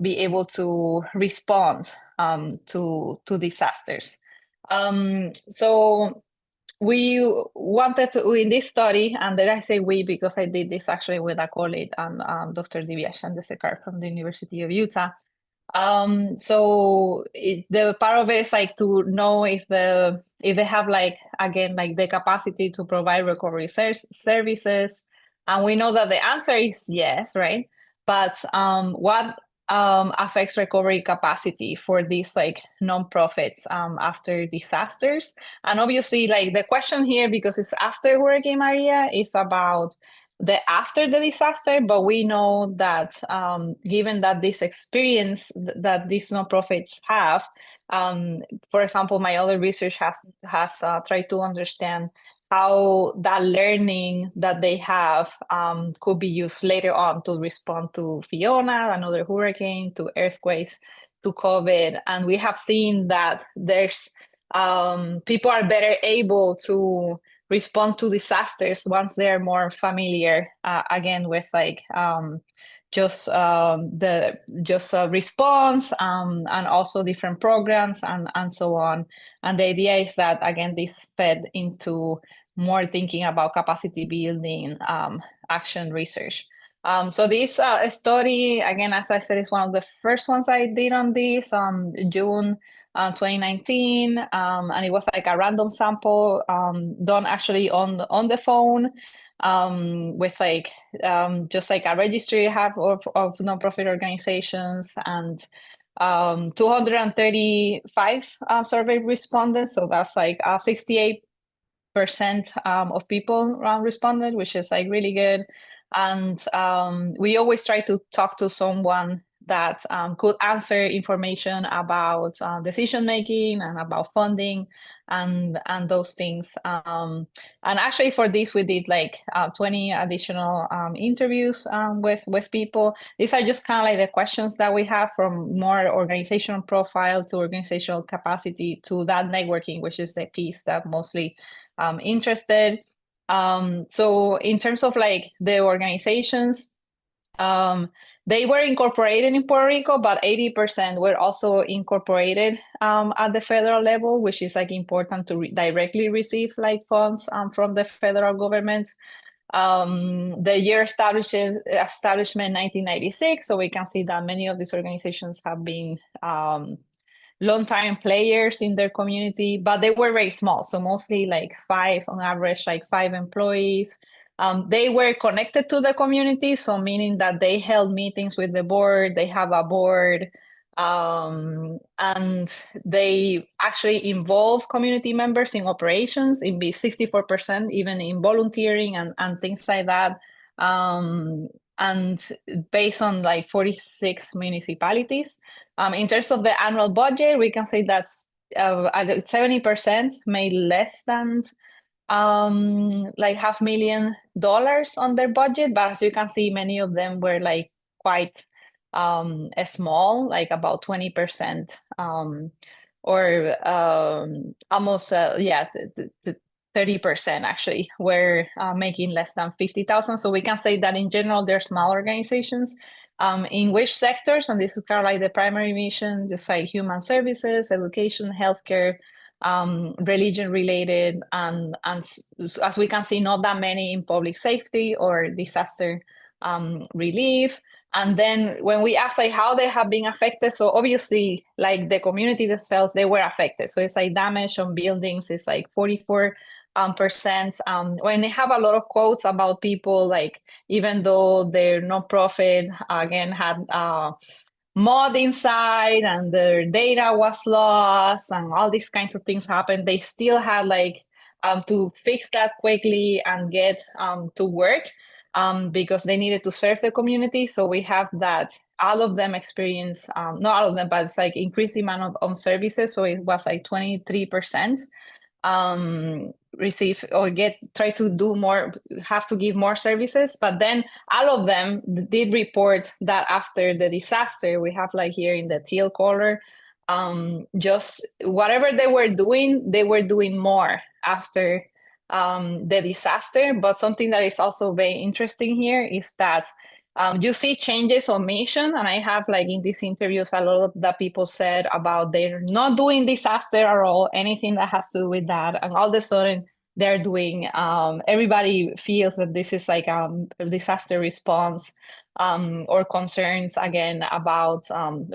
be able to respond to disasters. So we wanted to, in this study, and then I say we because I did this actually with a colleague and Dr. Divya Chandesekar from the University of Utah. So the part of it is like to know if they have like, again, like the capacity to provide recovery services. And we know that the answer is yes, right? But what affects recovery capacity for these like nonprofits after disasters? And obviously, like the question here, because it's after Hurricane Maria, is about after the disaster, but we know that given that this experience that these nonprofits have, for example, my other research has tried to understand how that learning that they have could be used later on to respond to Fiona, another hurricane, to earthquakes, to COVID. And we have seen that there's people are better able to respond to disasters once they're more familiar again with like response and also different programs and so on. And the idea is that, again, this fed into more thinking about capacity building action research. So this study, again, as I said, is one of the first ones I did on this June 2019, and it was like a random sample done actually on the phone with like just like a registry I have of nonprofit organizations, and 235 survey respondents. So that's like 68% of people responded, which is like really good. And we always try to talk to someone that could answer information about decision making and about funding and those things. And actually for this, we did like 20 additional interviews with people. These are just kind of like the questions that we have, from more organizational profile to organizational capacity to that networking, which is the piece that mostly interested. So in terms of like the organizations, they were incorporated in Puerto Rico, but 80% were also incorporated at the federal level, which is like important to directly receive like funds from the federal government. The year establishment 1996, so we can see that many of these organizations have been long-time players in their community, but they were very small. So mostly like 5 on average, like 5 employees. They were connected to the community, so meaning that they held meetings with the board, they have a board, and they actually involve community members in operations, in 64%, even in volunteering and things like that. And based on like 46 municipalities. In terms of the annual budget, we can say that 70% made less than like $500,000 on their budget, but as you can see, many of them were like quite small, like about 20%, or almost 30% actually were making less than 50,000. So we can say that in general, they're small organizations. in which sectors, and this is kind of like the primary mission, just like human services, education, healthcare, religion-related, and as we can see, not that many in public safety or disaster relief. And then when we ask like how they have been affected, so obviously like the community themselves, they were affected. So it's like damage on buildings is like 44%. When they have a lot of quotes about people, like even though their nonprofit again had mud inside and their data was lost and all these kinds of things happened, they still had like to fix that quickly and get to work because they needed to serve the community. So we have that all of them experience, not all of them, but it's like increased amount of services. So it was like 23% receive or try to do more, have to give more services. But then all of them did report that after the disaster, we have like here in the teal color, just whatever they were doing more after the disaster. But something that is also very interesting here is that you see changes on mission, and I have like in these interviews a lot of the people said about they're not doing disaster at all, anything that has to do with that, and all of a sudden they're doing. Everybody feels that this is like a disaster response or concerns again about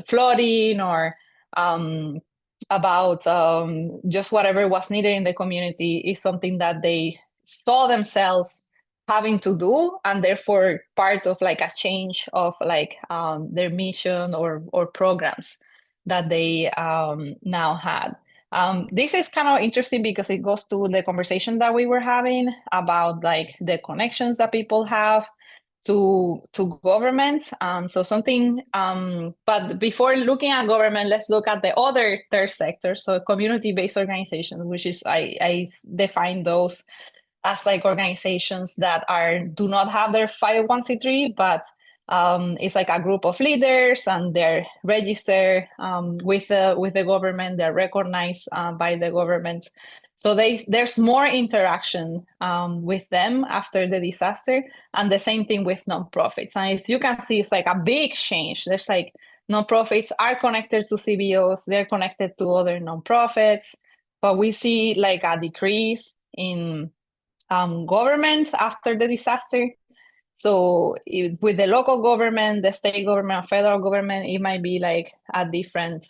flooding or about just whatever was needed in the community is something that they saw themselves having to do, and therefore part of like a change of like their mission or programs that they now had. This is kind of interesting because it goes to the conversation that we were having about like the connections that people have to government. So something, but before looking at government, let's look at the other third sector. So community-based organizations, which is I define those as like organizations that do not have their 501c3, but it's like a group of leaders and they're registered with the government, they're recognized by the government. So there's more interaction with them after the disaster, and the same thing with nonprofits. And if you can see, it's like a big change. There's like nonprofits are connected to CBOs, they're connected to other nonprofits, but we see like a decrease in government after the disaster. So with the local government, the state government, federal government, it might be like at different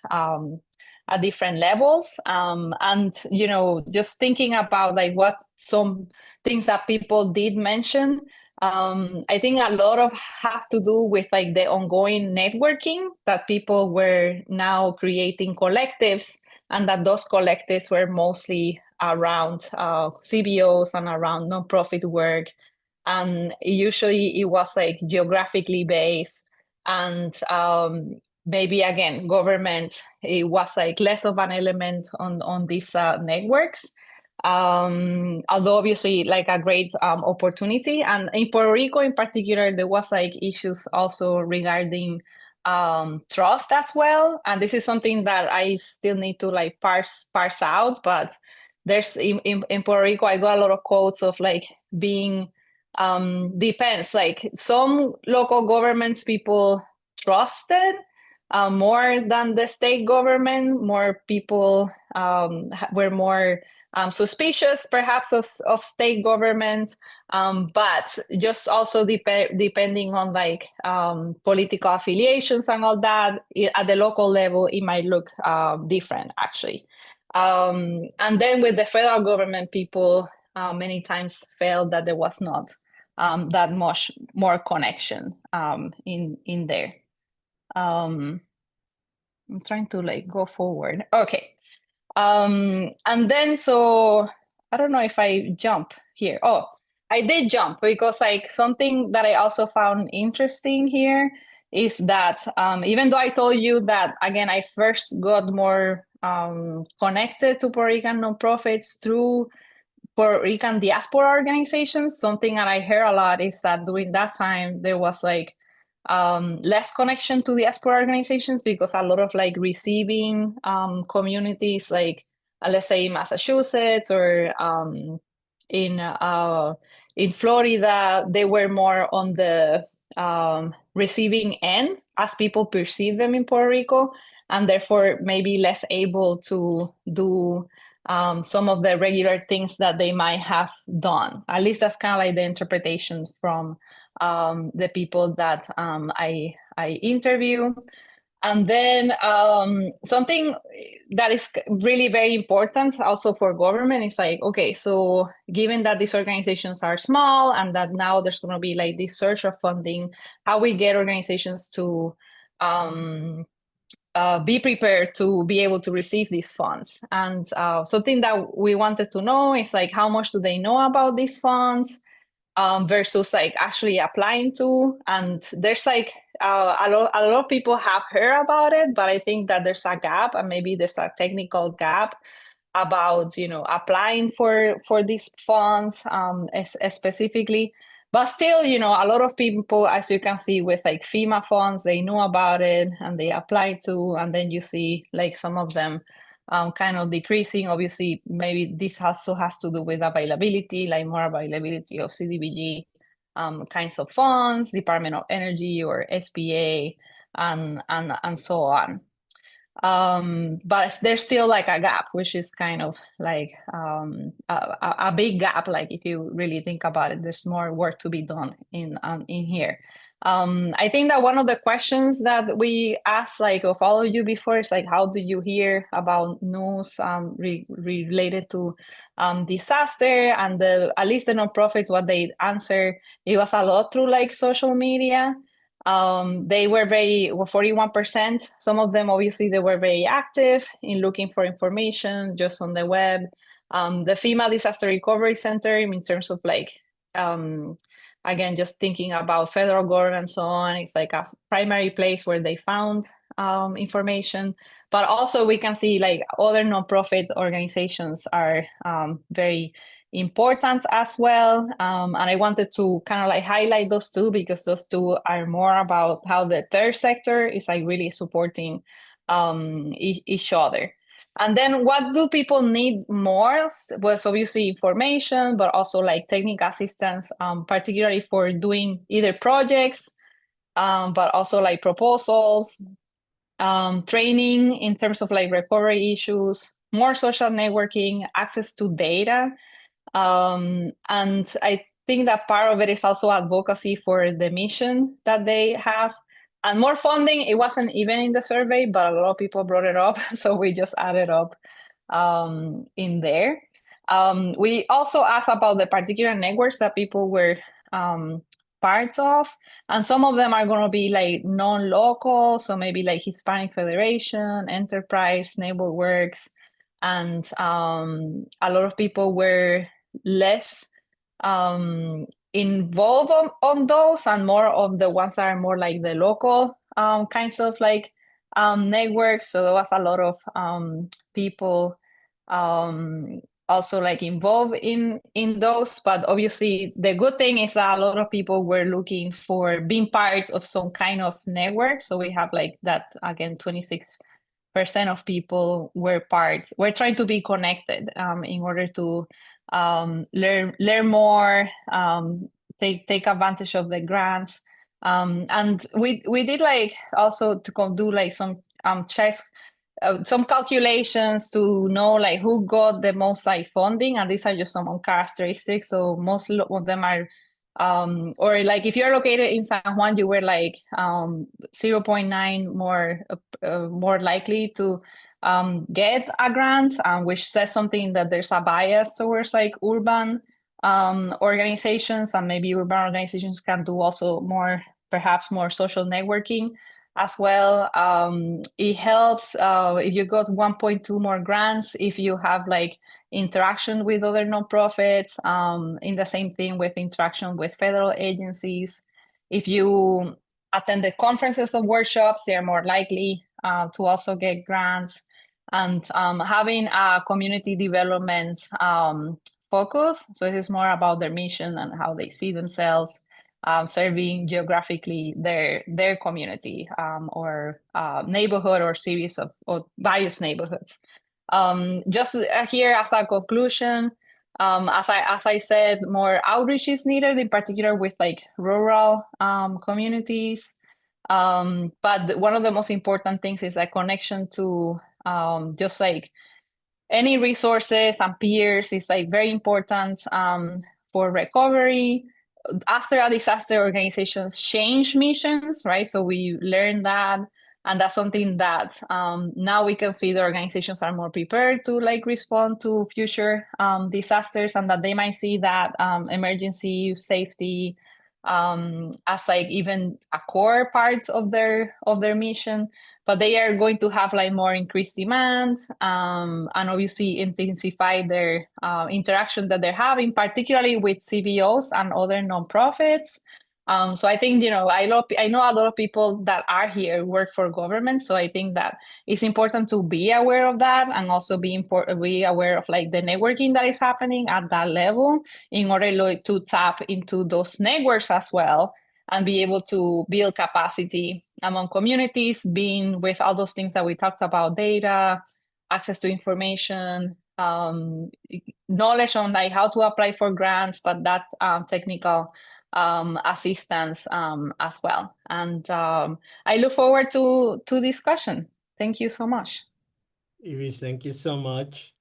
levels. And, you know, just thinking about like what some things that people did mention, I think a lot of have to do with like the ongoing networking that people were now creating collectives, and that those collectives were mostly around CBOs and around nonprofit work. And usually it was like geographically based, and maybe again, government, it was like less of an element on these networks. Although obviously like a great opportunity. And in Puerto Rico in particular, there was like issues also regarding trust as well. And this is something that I still need to like parse out, but there's in Puerto Rico, I got a lot of quotes of like being depends, like some local governments people trusted more than the state government. More people were more suspicious perhaps of state government, but just also depending on like political affiliations and all that, at the local level it might look different actually. And then with the federal government, people many times felt that there was not that much more connection in there. I'm trying to like go forward. Okay. And then, so I don't know if I jump here. Oh, I did jump because like something that I also found interesting here is that even though I told you that, again, I first got more connected to Puerto Rican nonprofits through Puerto Rican diaspora organizations, something that I hear a lot is that during that time, there was like less connection to diaspora organizations because a lot of like receiving communities, like let's say Massachusetts or in Florida, they were more on the receiving end as people perceive them in Puerto Rico, and therefore maybe less able to do some of the regular things that they might have done. At least that's kind of like the interpretation from the people that I interview. And then something that is really very important also for government is like, okay, so given that these organizations are small and that now there's going to be like this surge of funding, how we get organizations to be prepared to be able to receive these funds. And something that we wanted to know is like, how much do they know about these funds versus like actually applying to? And there's like a lot of people have heard about it, but I think that there's a gap, and maybe there's a technical gap about, you know, applying for these funds specifically. But still, you know, a lot of people, as you can see with like FEMA funds, they know about it and they apply to, and then you see like some of them kind of decreasing. Obviously, maybe this also has to do with availability, like more availability of CDBG kinds of funds, Department of Energy or SBA, and so on. But there's still like a gap, which is kind of like a big gap. Like if you really think about it, there's more work to be done in here. I think that one of the questions that we asked like of all of you before is like, how do you hear about news related to disaster? And at least the nonprofits, what they answer, it was a lot through like social media. They were 41%. Some of them, obviously, they were very active in looking for information just on the web. The FEMA Disaster Recovery Center, in terms of like, again, just thinking about federal government and so on, it's like a primary place where they found information. But also we can see like other nonprofit organizations are very important as well. And I wanted to kind of like highlight those two, because those two are more about how the third sector is like really supporting each other. And then what do people need more? Was obviously information, but also like technical assistance, particularly for doing either projects, but also like proposals, training in terms of like recovery issues, more social networking, access to data. And I think that part of it is also advocacy for the mission that they have. And more funding, it wasn't even in the survey, but a lot of people brought it up. So we just added up in there. We also asked about the particular networks that people were part of. And some of them are going to be like non-local. So maybe like Hispanic Federation, Enterprise, Neighbor Works. And a lot of people were less involved on those, and more of the ones that are more like the local kinds of like networks. So there was a lot of people also like involved in those. But obviously the good thing is that a lot of people were looking for being part of some kind of network. So we have like that, again, 26% of people were trying to be connected in order to learn more, take advantage of the grants. And we did like also to do like some checks, some calculations to know like who got the most like funding, and these are just some characteristics. So most of them are or like if you're located in San Juan, you were like 0.9 more likely to get a grant, which says something that there's a bias towards like urban organizations, and maybe urban organizations can do also perhaps more social networking as well. It helps if you got 1.2 more grants if you have like interaction with other nonprofits, in the same thing with interaction with federal agencies. If you attended conferences or workshops, they're more likely to also get grants. And having a community development focus, so this is more about their mission and how they see themselves serving geographically their community or neighborhood or series of various neighborhoods. Just here as a conclusion, As I said, more outreach is needed, in particular with like rural communities. But one of the most important things is a connection to just like any resources and peers is like very important for recovery. After a disaster, organizations change missions, right? So we learned that, and that's something that now we can see the organizations are more prepared to like respond to future disasters, and that they might see that emergency safety as like even a core part of their mission. But they are going to have like more increased demand and obviously intensify their interaction that they're having, particularly with CBOs and other nonprofits. So I think, you know, I know a lot of people that are here work for government. So I think that it's important to be aware of that, and also be aware of like the networking that is happening at that level in order to tap into those networks as well, and be able to build capacity among communities, being with all those things that we talked about: data, access to information, knowledge on like how to apply for grants, but that technical assistance as well. And I look forward to discussion. Thank you so much. Ivis, thank you so much.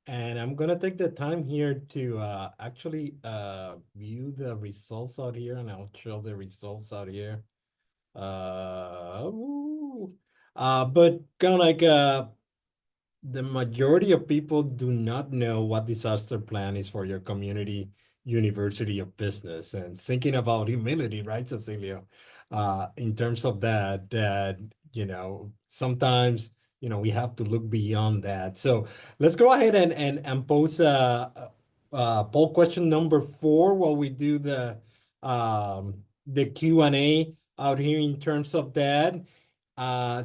And I'm gonna take the time here to actually view the results out here, and I'll show the results out here. But kind of like the majority of people do not know what disaster plan is for your community university of business, and thinking about humility, right, Cecilio? In terms of that, you know, sometimes, you know, we have to look beyond that. So let's go ahead and pose poll question number 4 while we do the Q&A out here in terms of that.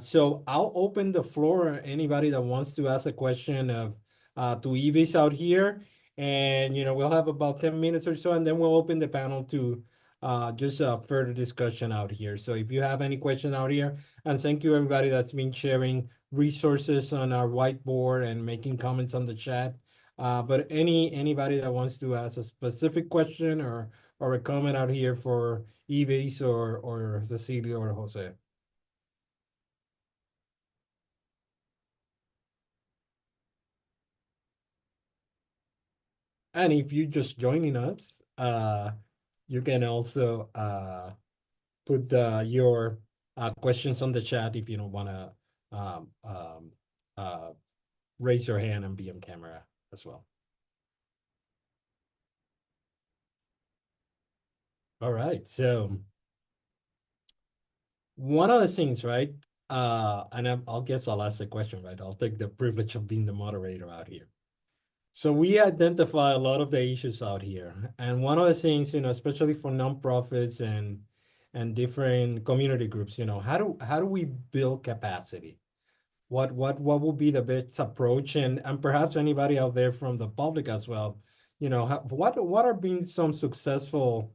So I'll open the floor. Anybody that wants to ask a question of to Ivis out here, and you know, we'll have about 10 minutes or so, and then we'll open the panel to just a further discussion out here. So if you have any question out here, and thank you everybody that's been sharing resources on our whiteboard and making comments on the chat. But anybody that wants to ask a specific question or a comment out here for Ivis or Cecilio or Jose. And if you're just joining us, you can also put your questions on the chat if you don't want to raise your hand and be on camera as well. All right, so one of the things, right? And I'll guess I'll ask the question, right? I'll take the privilege of being the moderator out here. So we identify a lot of the issues out here. And one of the things, you know, especially for nonprofits and different community groups, you know, how do we build capacity? What will be the best approach? And perhaps anybody out there from the public as well, you know, what are being some successful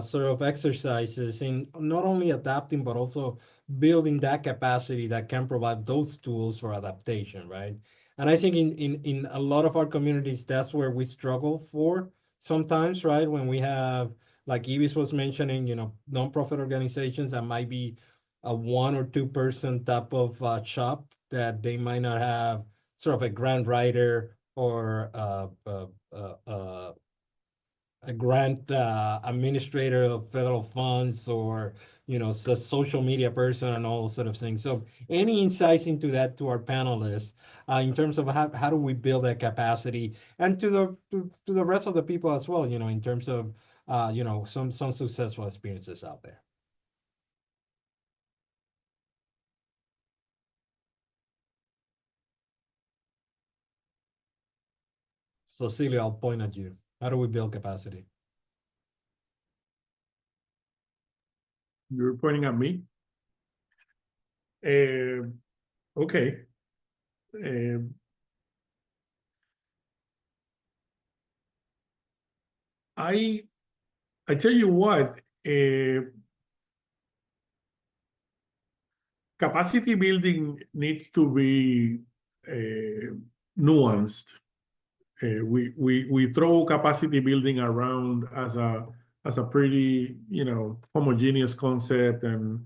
sort of exercises in not only adapting, but also building that capacity that can provide those tools for adaptation, right? And I think in a lot of our communities, that's where we struggle for sometimes, right? When we have, like Ivis was mentioning, you know, nonprofit organizations that might be a 1 or 2 person type of shop, that they might not have sort of a grant writer or a grant administrator of federal funds, or, you know, a social media person and all those sort of things. So any insights into that to our panelists in terms of how do we build that capacity, and to the rest of the people as well, you know, in terms of you know, some successful experiences out there. Cecilio, I'll point at you. How do we build capacity? You're pointing at me? Okay. I tell you what, capacity building needs to be nuanced. We throw capacity building around as a pretty, homogeneous concept, and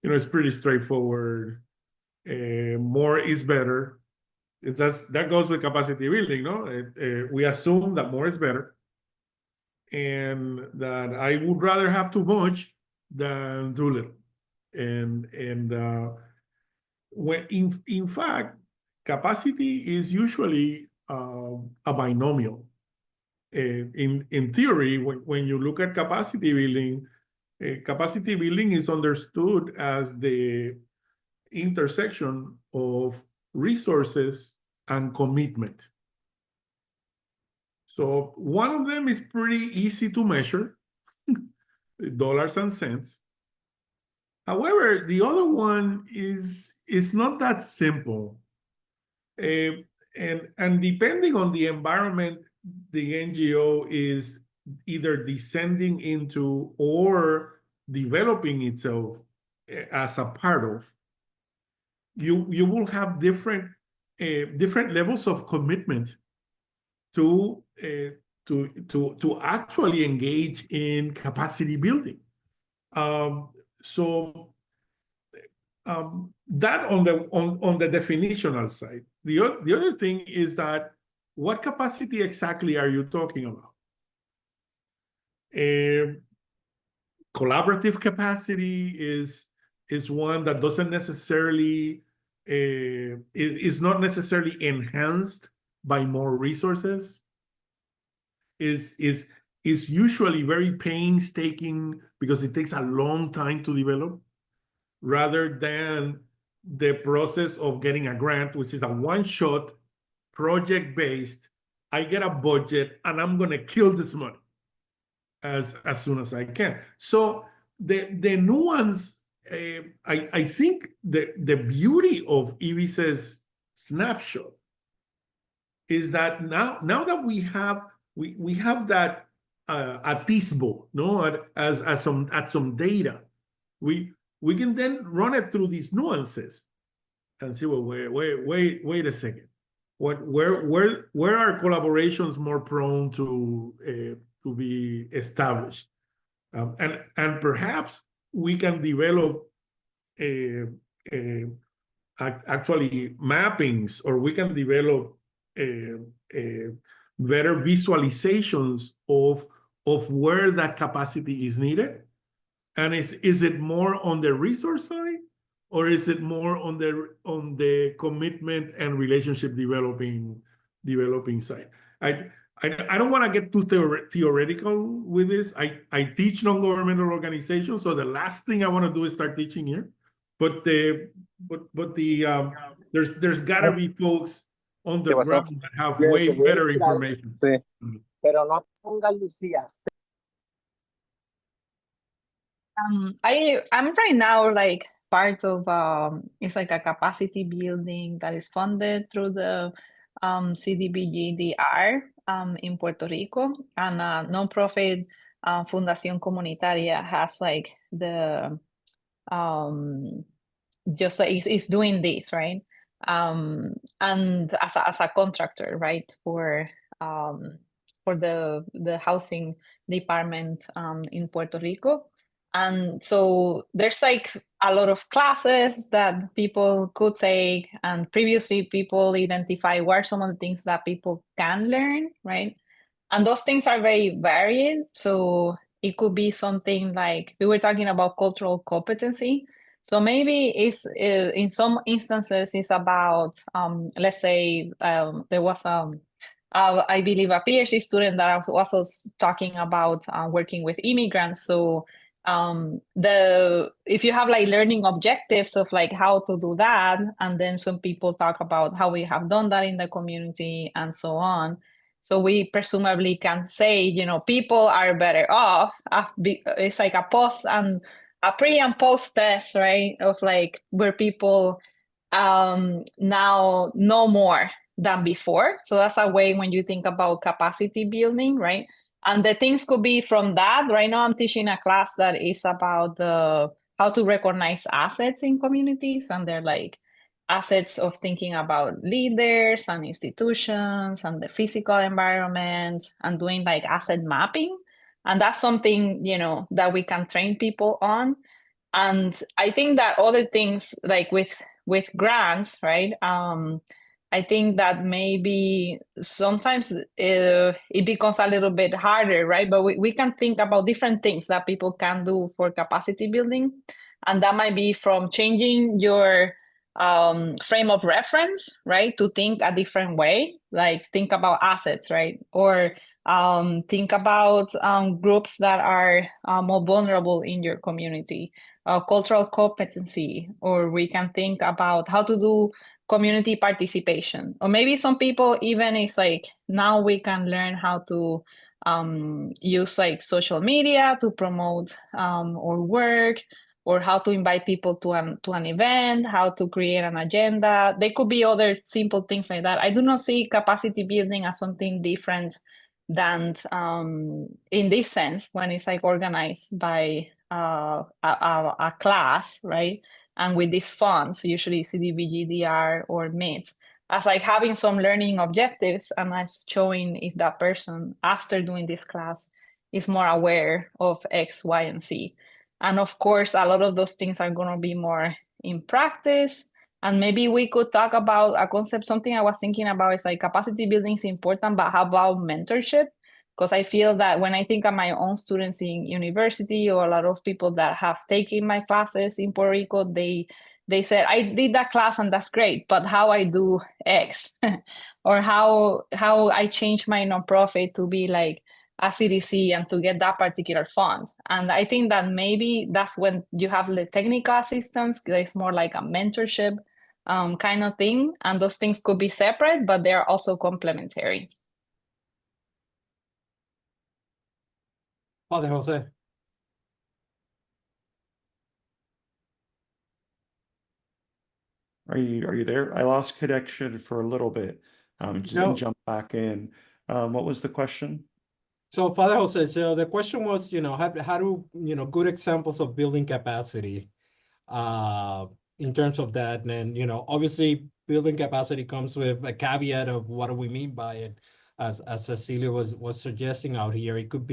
it's pretty straightforward. More is better. That goes with capacity building, no? We assume that more is better, and that I would rather have too much than too little. And when in fact, capacity is usually a binomial. In theory, when you look at capacity building is understood as the intersection of resources and commitment. So one of them is pretty easy to measure, dollars and cents. However, the other one is not that simple. And depending on the environment the NGO is either descending into or developing itself as a part of, you will have different levels of commitment to actually engage in capacity building. So that on the definitional side. The other thing is that what capacity exactly are you talking about? Collaborative capacity is one that doesn't necessarily is not necessarily enhanced by more resources. Is usually very painstaking because it takes a long time to develop, rather than the process of getting a grant, which is a one-shot, project-based. I get a budget and I'm going to kill this money as soon as I can. So the nuance, I think the beauty of Ivis's snapshot is that now that we have that atisbo, no, as some data, we can then run it through these nuances and see, well, wait a second. Where are collaborations more prone to be established? And perhaps we can develop actually mappings, or we can develop better visualizations of where that capacity is needed. And is it more on the resource side, or is it more on the commitment and relationship developing side? I don't want to get too theoretical with this. I teach non-governmental organizations, so the last thing I want to do is start teaching here. But there's got to be folks on the ground that have way better information. Sí. Pero no ponga Lucía. I'm right now like part of it's like a capacity building that is funded through the CDBG-DR in Puerto Rico, and a nonprofit Fundación Comunitaria has like the just like is doing this, right? And as a contractor, right, for the housing department in Puerto Rico. And so there's like a lot of classes that people could take, and previously people identify what are some of the things that people can learn, right? And those things are very varied. So it could be something like, we were talking about cultural competency. So maybe it's in some instances it's about, let's say there was I believe a PhD student that was also talking about working with immigrants. So if you have like learning objectives of like how to do that, and then some people talk about how we have done that in the community and so on. So we presumably can say, people are better off. It's like a pre and post test, right? Of like where people now know more than before. So that's a way when you think about capacity building, right? And the things could be from that. Right now I'm teaching a class that is about how to recognize assets in communities. And they're like, assets of thinking about leaders and institutions and the physical environment and doing like asset mapping. And that's something, you know, that we can train people on. And I think that other things like with grants, right? I think that maybe sometimes it becomes a little bit harder, right? But we can think about different things that people can do for capacity building. And that might be from changing your frame of reference, right? To think a different way, like think about assets, right? Or think about groups that are more vulnerable in your community, cultural competency, or we can think about how to do community participation. Or maybe some people even it's like now we can learn how to use like social media to promote our work, or how to invite people to an event, how to create an agenda. There could be other simple things like that. I do not see capacity building as something different than in this sense when it's like organized by a class, right? And with these funds, usually CDBG-DR or MIT, as like having some learning objectives and as showing if that person after doing this class is more aware of X, Y, and Z. And of course, a lot of those things are going to be more in practice. And maybe we could talk about a concept, something I was thinking about is like capacity building is important, but how about mentorship? Because I feel that when I think of my own students in university or a lot of people that have taken my classes in Puerto Rico, they said, I did that class and that's great, but how I do X or how I change my nonprofit to be like a CDC and to get that particular fund. And I think that maybe that's when you have the technical assistance, there's more like a mentorship kind of thing. And those things could be separate, but they're also complementary. Father Jose. Are you there? I lost connection for a little bit. Just No. jump back in. What was the question? So Father Jose, so the question was, how do, good examples of building capacity in terms of that. And, obviously building capacity comes with a caveat of what do we mean by it. As Cecilio was suggesting out here, it could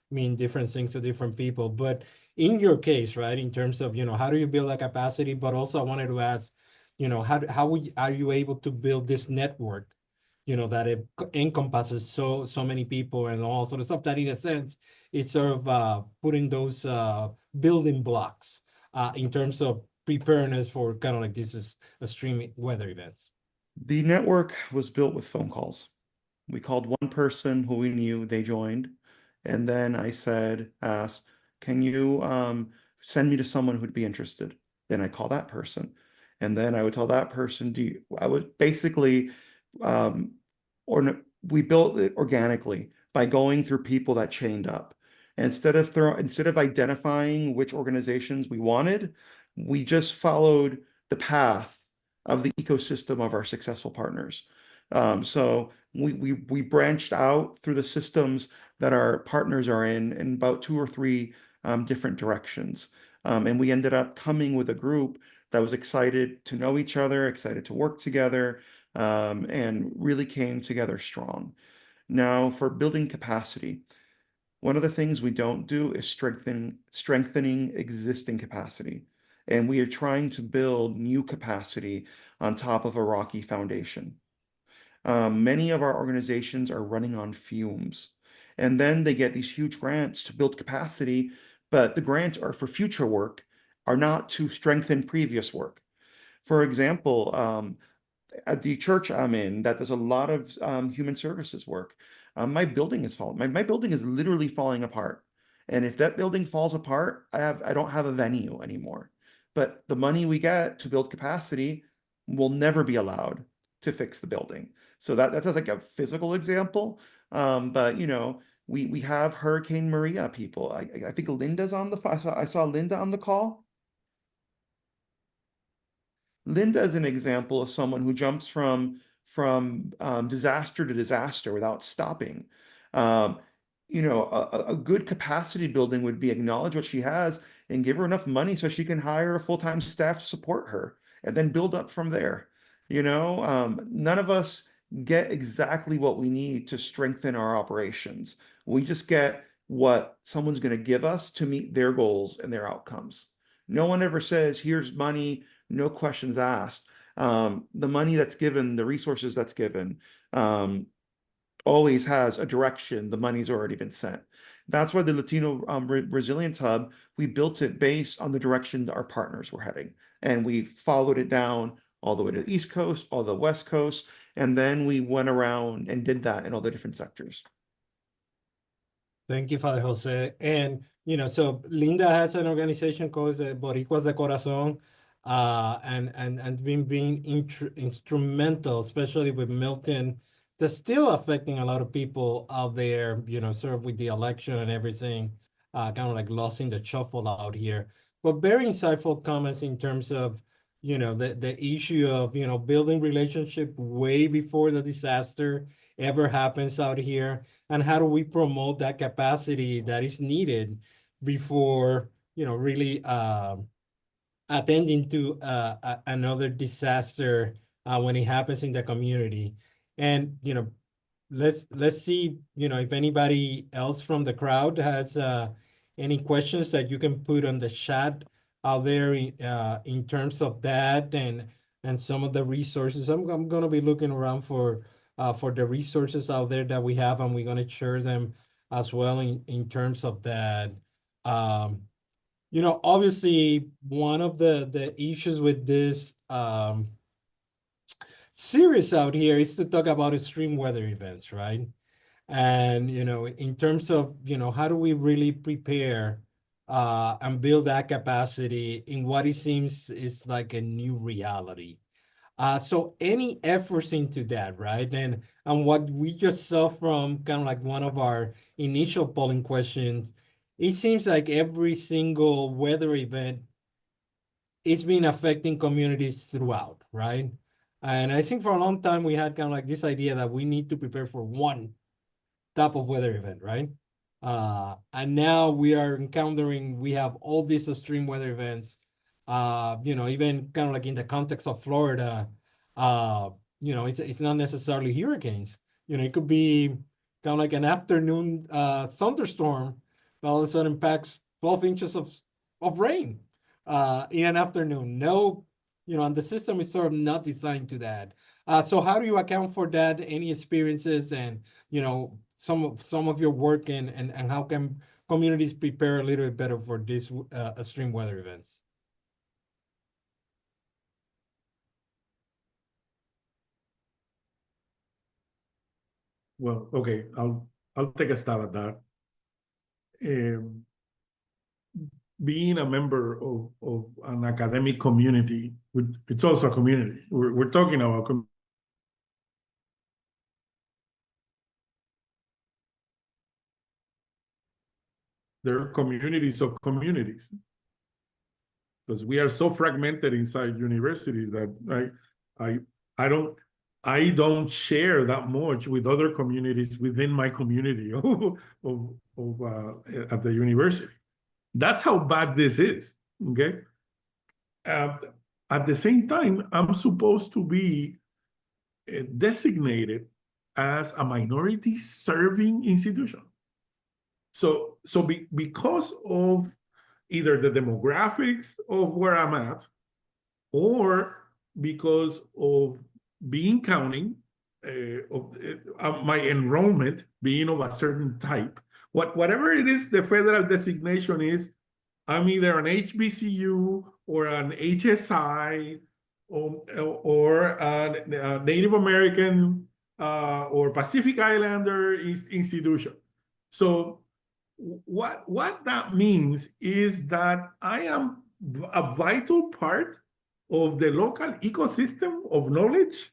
mean different things to different people. But in your case, right, in terms of, how do you build a capacity? But also I wanted to ask, how are you able to build this network, that it encompasses so many people and all sort of stuff that in a sense is sort of putting those building blocks in terms of preparedness for kind of like this is extreme weather events? The network was built with phone calls. We called one person who we knew, they joined. And then I asked, can you send me to someone who'd be interested? Then I call that person. And then I would tell that person, I would basically, we built it organically by going through people that chained up. Instead of identifying which organizations we wanted, we just followed the path of the ecosystem of our successful partners. So we branched out through the systems that our partners are in about 2 or 3 different directions. And we ended up coming with a group that was excited to know each other, excited to work together, and really came together strong. Now, for building capacity, one of the things we don't do is strengthening existing capacity. And we are trying to build new capacity on top of a rocky foundation. Many of our organizations are running on fumes. And then they get these huge grants to build capacity, but the grants are for future work, are not to strengthen previous work. For example, at the church I'm in, that does a lot of human services work. My building is falling. My building is literally falling apart. And if that building falls apart, I don't have a venue anymore. But the money we get to build capacity will never be allowed to fix the building. So that's like a physical example. But we have Hurricane Maria people. I think Linda's on the I saw Linda on the call. Linda is an example of someone who jumps from disaster to disaster without stopping. A good capacity building would be acknowledge what she has and give her enough money so she can hire a full-time staff to support her and then build up from there. None of us get exactly what we need to strengthen our operations. We just get what someone's going to give us to meet their goals and their outcomes. No one ever says, here's money, no questions asked. The money that's given, the resources that's given, always has a direction. The money's already been sent. That's why the Latino Resilience Hub, we built it based on the direction that our partners were heading. And we followed it down all the way to the East Coast, all the West Coast, and then we went around and did that in all the different sectors. Thank you, Father Jose. And, so Linda has an organization called Boricuas de Corazón, and being instrumental, especially with Milton, that's still affecting a lot of people out there, sort of with the election and everything, kind of like lost in the shuffle out here. But very insightful comments in terms of, the issue of, building relationship way before the disaster ever happens out here. And how do we promote that capacity that is needed before, really attending to another disaster when it happens in the community. And, let's see, if anybody else from the crowd has any questions that you can put on the chat out there in terms of that and some of the resources. I'm going to be looking around for the resources out there that we have, and we're going to share them as well in terms of that. Obviously, one of the issues with this series out here is to talk about extreme weather events, right? And, in terms of, how do we really prepare and build that capacity in what it seems is like a new reality. So any efforts into that, right? And what we just saw from kind of like one of our initial polling questions, it seems like every single weather event is been affecting communities throughout, right? And I think for a long time we had kind of like this idea that we need to prepare for one type of weather event, right? And now we have all these extreme weather events, even kind of like in the context of Florida, it's not necessarily hurricanes. It could be kind of like an afternoon thunderstorm that all of a sudden packs 12 inches of rain in an afternoon. No, and the system is sort of not designed to that. So how do you account for that? Any experiences and, some of your work and how can communities prepare a little bit better for these extreme weather events? Well, okay, I'll take a stab at that. Being a member of an academic community, it's also a community. We're talking about there are communities of communities, because we are so fragmented inside universities that I don't share that much with other communities within my community at the university. That's how bad this is, okay? At the same time, I'm supposed to be designated as a minority serving institution. So because of either the demographics of where I'm at, or because of being counting, my enrollment being of a certain type, whatever it is the federal designation is, I'm either an HBCU or an HSI or a Native American or Pacific Islander institution. So what that means is that I am a vital part of the local ecosystem of knowledge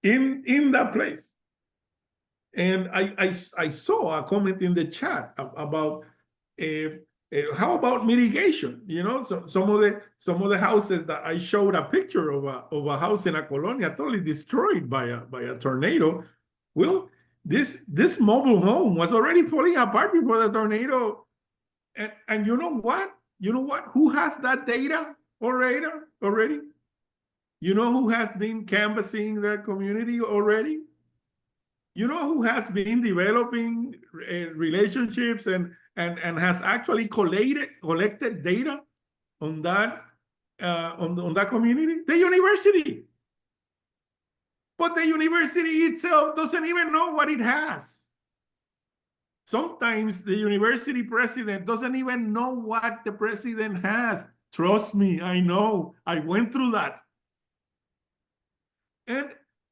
in that place. And I saw a comment in the chat about how about mitigation? So some of the houses that I showed a picture of a house in a colonia totally destroyed by a tornado. Well, this mobile home was already falling apart before the tornado. And you know what? Who has that data already? You know who has been canvassing the community already? You know who has been developing relationships and has actually collected data on that on that community? The university. But the university itself doesn't even know what it has. Sometimes the university president doesn't even know what the president has. Trust me, I know. I went through that.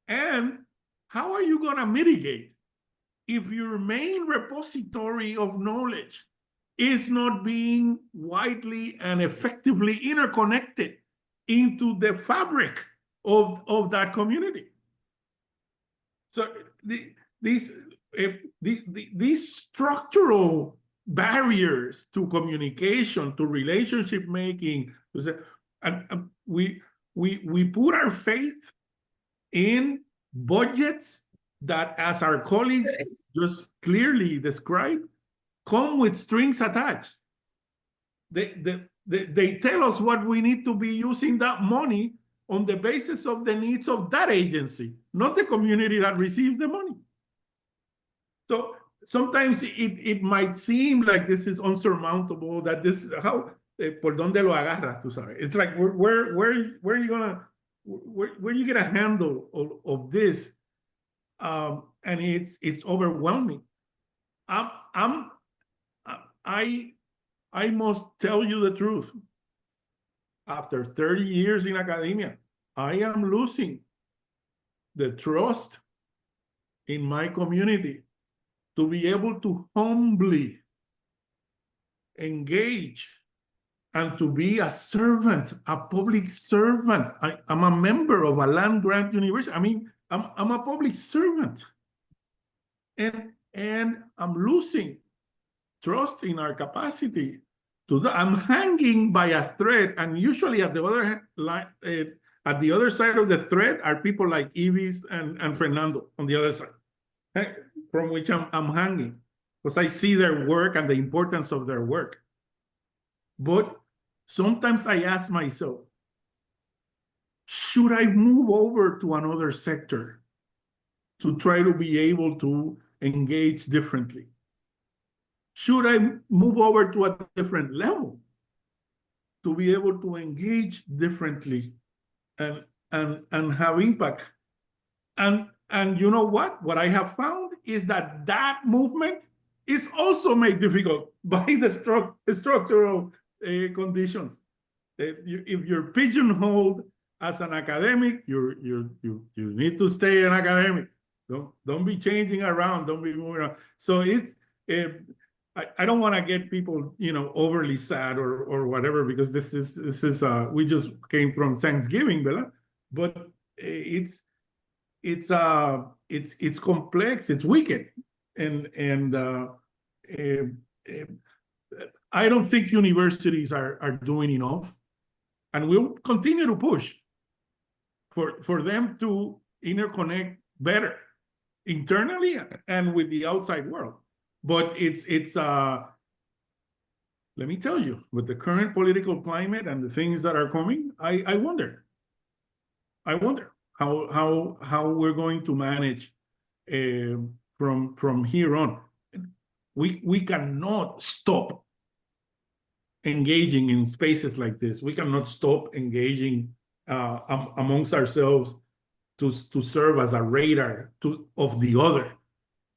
And how are you going to mitigate if your main repository of knowledge is not being widely and effectively interconnected into the fabric of that community? So these structural barriers to communication, to relationship making, and we put our faith in budgets that, as our colleagues just clearly described, come with strings attached. They tell us what we need to be using that money on the basis of the needs of that agency, not the community that receives the money. So sometimes it might seem like this is unsurmountable, that this is how, por donde lo agarra, tú sabes. It's like, where are you gonna, where you get a handle of this? And it's overwhelming. I must tell you the truth. After 30 years in academia, I am losing the trust in my community to be able to humbly engage and to be a servant, a public servant. I'm a member of a land-grant university. I mean, I'm a public servant. And I'm losing trust in our capacity to do. I'm hanging by a thread, and usually at the other side of the thread are people like Ivis and Fernando on the other side, from which I'm hanging, because I see their work and the importance of their work. But sometimes I ask myself, should I move over to another sector to try to be able to engage differently? Should I move over to a different level to be able to engage differently and have impact? And you know what? What I have found is that movement is also made difficult by the structural conditions. If you're pigeonholed as an academic, you need to stay an academic. Don't be changing around. Don't be moving around. So I don't want to get people, overly sad or whatever, because this is we just came from Thanksgiving, ¿verdad? But it's complex, it's wicked, and I don't think universities are doing enough, and we'll continue to push for them to interconnect better internally and with the outside world. But it's let me tell you, with the current political climate and the things that are coming, I wonder how we're going to manage from here on. We cannot stop engaging in spaces like this. We cannot stop engaging amongst ourselves to serve as a radar of the other,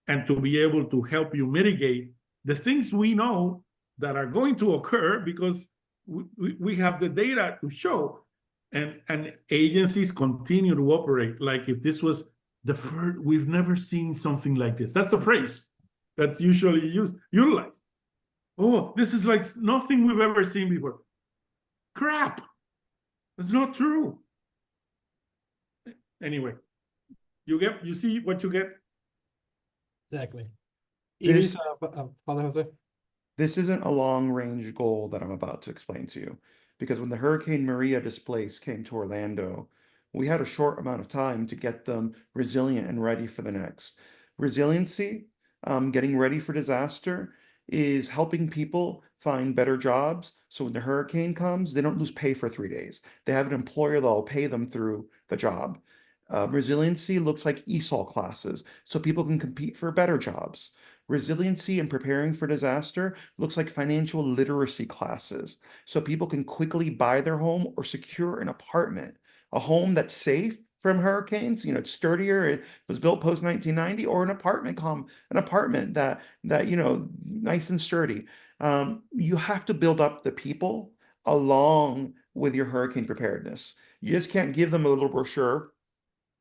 and to be able to help you mitigate the things we know that are going to occur, because we have the data to show, and agencies continue to operate like if this was the first. We've never seen something like this. That's the phrase that's usually utilized. Oh, this is like nothing we've ever seen before. Crap. That's not true. Anyway, you see what you get. Exactly. This- Father Jose. This isn't a long-range goal that I'm about to explain to you, because when the Hurricane Maria displaced came to Orlando, we had a short amount of time to get them resilient and ready for the next. Resiliency, getting ready for disaster, is helping people find better jobs. So when the hurricane comes, they don't lose pay for 3 days. They have an employer that'll pay them through the job. Resiliency looks like ESOL classes, so people can compete for better jobs. Resiliency and preparing for disaster looks like financial literacy classes, so people can quickly buy their home or secure an apartment, a home that's safe from hurricanes. You know, it's sturdier. It was built post 1990, or an apartment that you know, nice and sturdy. You have to build up the people along with your hurricane preparedness. You just can't give them a little brochure,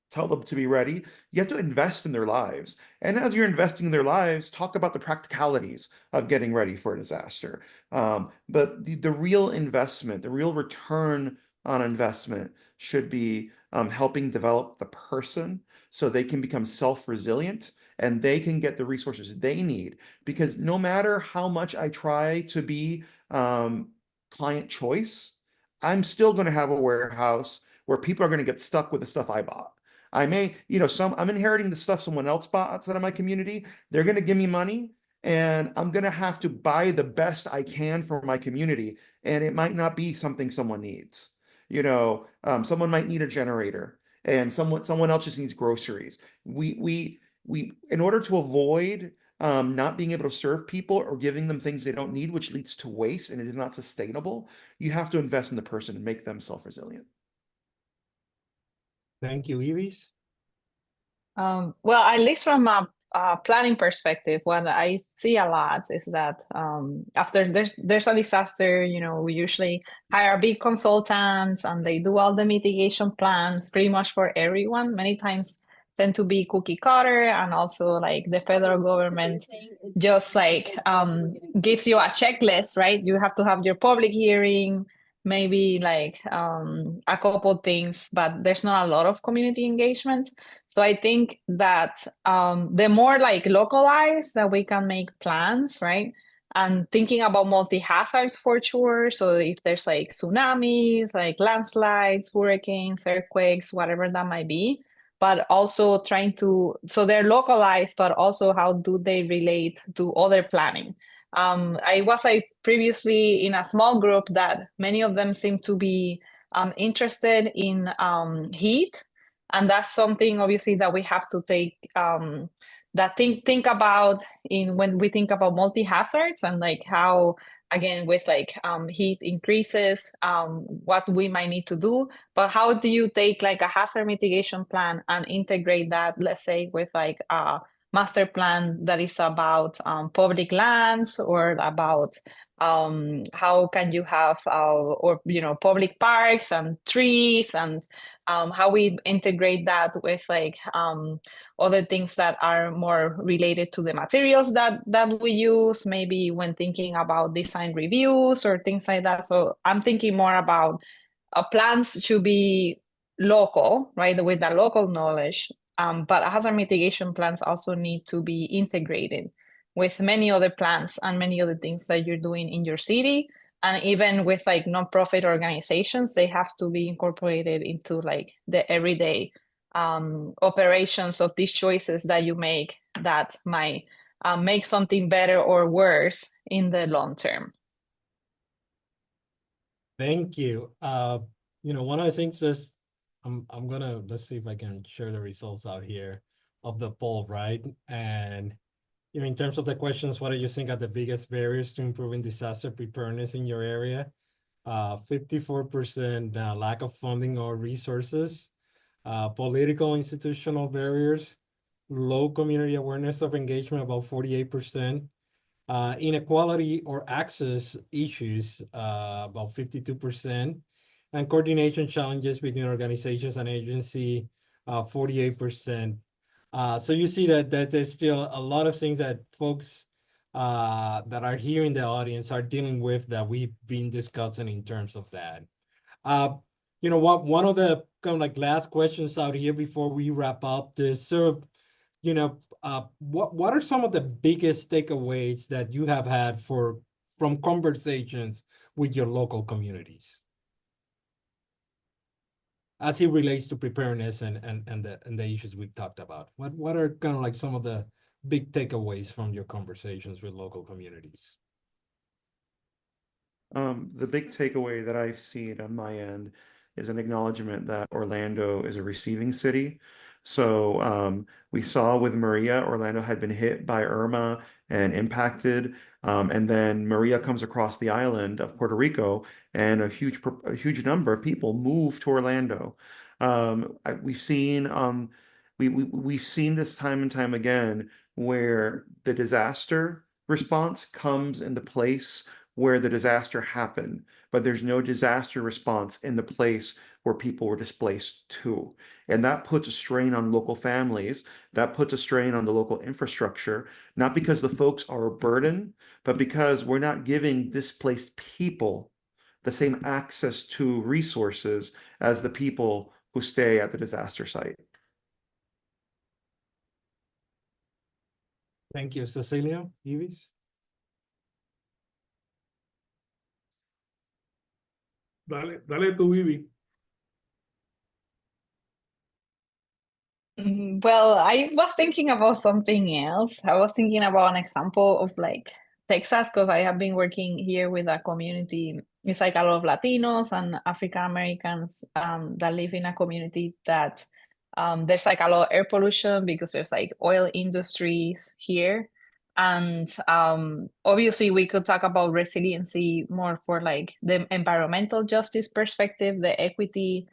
tell them to be ready. You have to invest in their lives. And as you're investing in their lives, talk about the practicalities of getting ready for a disaster. But the real investment, the real return on investment should be helping develop the person so they can become self-resilient and they can get the resources they need. Because no matter how much I try to be client choice, I'm still going to have a warehouse where people are going to get stuck with the stuff I bought. I may, you know, I'm inheriting the stuff someone else bought outside of my community. They're going to give me money and I'm going to have to buy the best I can for my community. And it might not be something someone needs. You know, someone might need a generator and someone else just needs groceries. We, in order to avoid not being able to serve people or giving them things they don't need, which leads to waste and it is not sustainable, you have to invest in the person and make them self-resilient. Thank you, Ivis. Well, at least from a planning perspective, what I see a lot is that after there's a disaster, you know, we usually hire big consultants and they do all the mitigation plans pretty much for everyone. Many times tend to be cookie cutter, and also like the federal government just like gives you a checklist, right? You have to have your public hearing, maybe like a couple things, but there's not a lot of community engagement. So I think that the more like localized that we can make plans, right? And thinking about multi-hazards for sure. So if there's like tsunamis, like landslides, hurricanes, earthquakes, whatever that might be, but also trying to, so they're localized, but also how do they relate to other planning? I was like previously in a small group that many of them seem to be interested in heat. And that's something obviously that we have to take that think about in when we think about multi-hazards, and like how, again, with like heat increases, what we might need to do. But how do you take like a hazard mitigation plan and integrate that, let's say, with like a master plan that is about public lands, or about how can you have or you know, public parks and trees, and how we integrate that with like other things that are more related to the materials that we use, maybe when thinking about design reviews or things like that. So I'm thinking more about plans should be local, right, with the local knowledge, but hazard mitigation plans also need to be integrated with many other plans and many other things that you're doing in your city. And even with like nonprofit organizations, they have to be incorporated into like the everyday operations of these choices that you make that might make something better or worse in the long term. Thank you. You know, one of the things is I'm gonna, let's see if I can share the results out here of the poll, right? And you know, in terms of the questions, what do you think are the biggest barriers to improving disaster preparedness in your area? 54% lack of funding or resources, political institutional barriers, low community awareness of engagement, about 48%, inequality or access issues, about 52%, and coordination challenges between organizations and agency, 48%. So you see that there's still a lot of things that folks that are here in the audience are dealing with that we've been discussing in terms of that. You know what, one of the kind of like last questions out here before we wrap up is sort of, you know, what are some of the biggest takeaways that you have had from conversations with your local communities as it relates to preparedness and the issues we've talked about? What are kind of like some of the big takeaways from your conversations with local communities? The big takeaway that I've seen on my end is an acknowledgement that Orlando is a receiving city. So we saw with Maria, Orlando had been hit by Irma and impacted. And then Maria comes across the island of Puerto Rico, and a huge number of people move to Orlando. We've seen we've seen this time and time again where the disaster response comes into place where the disaster happened, but there's no disaster response in the place where people were displaced to. And that puts a strain on local families, that puts a strain on the local infrastructure, not because the folks are a burden, but because we're not giving displaced people the same access to resources as the people who stay at the disaster site. Thank you, Cecilio. Ivis? Dale tu, Vivi. Well, I was thinking about something else. I was thinking about an example of like Texas, because I have been working here with a community. It's like a lot of Latinos and African Americans that live in a community that there's like a lot of air pollution because there's like oil industries here. And obviously we could talk about resiliency more for like the environmental justice perspective, the equity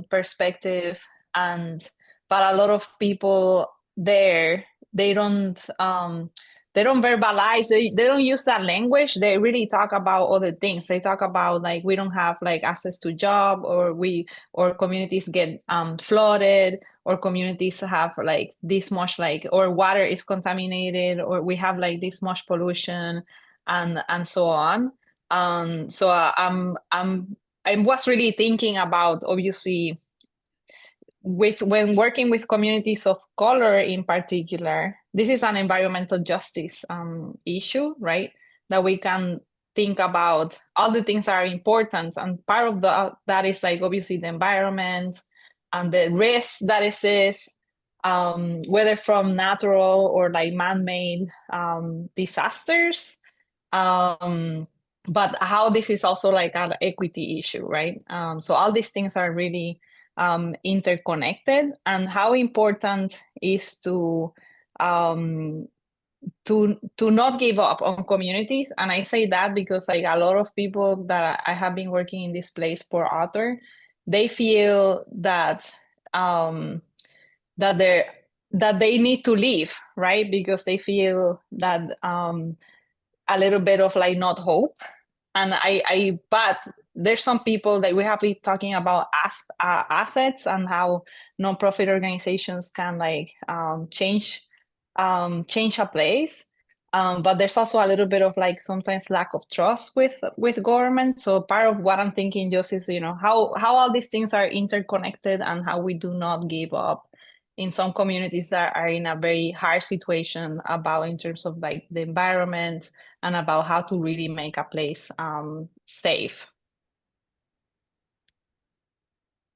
perspective, but a lot of people there, they don't verbalize, they don't use that language. They really talk about other things. They talk about like we don't have like access to job, or communities get flooded, or communities have like this much like, or water is contaminated, or we have like this much pollution, and so on. So I was really thinking about, obviously, when working with communities of color in particular, this is an environmental justice issue, right? That we can think about all the things that are important, and part of that is like obviously the environment and the risks that exists, whether from natural or like man-made disasters, but how this is also like an equity issue, right? So all these things are really interconnected, and how important is to not give up on communities. And I say that because like a lot of people that I have been working in this place for Arthur, they feel that that they need to leave, right? Because they feel that a little bit of like not hope. And but there's some people that we have been talking about assets, and how nonprofit organizations can like change a place. But there's also a little bit of like sometimes lack of trust with government. So part of what I'm thinking just is, how all these things are interconnected, and how we do not give up in some communities that are in a very hard situation about in terms of like the environment, and about how to really make a place safe.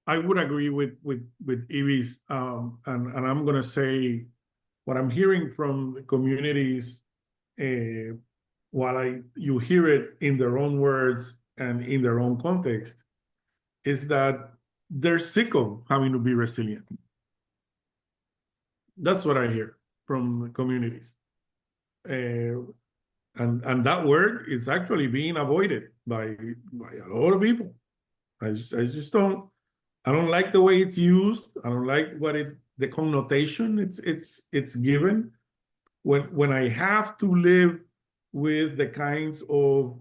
I would agree with Ivis, and I'm gonna say what I'm hearing from the communities, while you hear it in their own words and in their own context, is that they're sick of having to be resilient. That's what I hear from the communities. And that word is actually being avoided by a lot of people. I just don't like the way it's used. I don't like the connotation it's given. When I have to live with the kinds of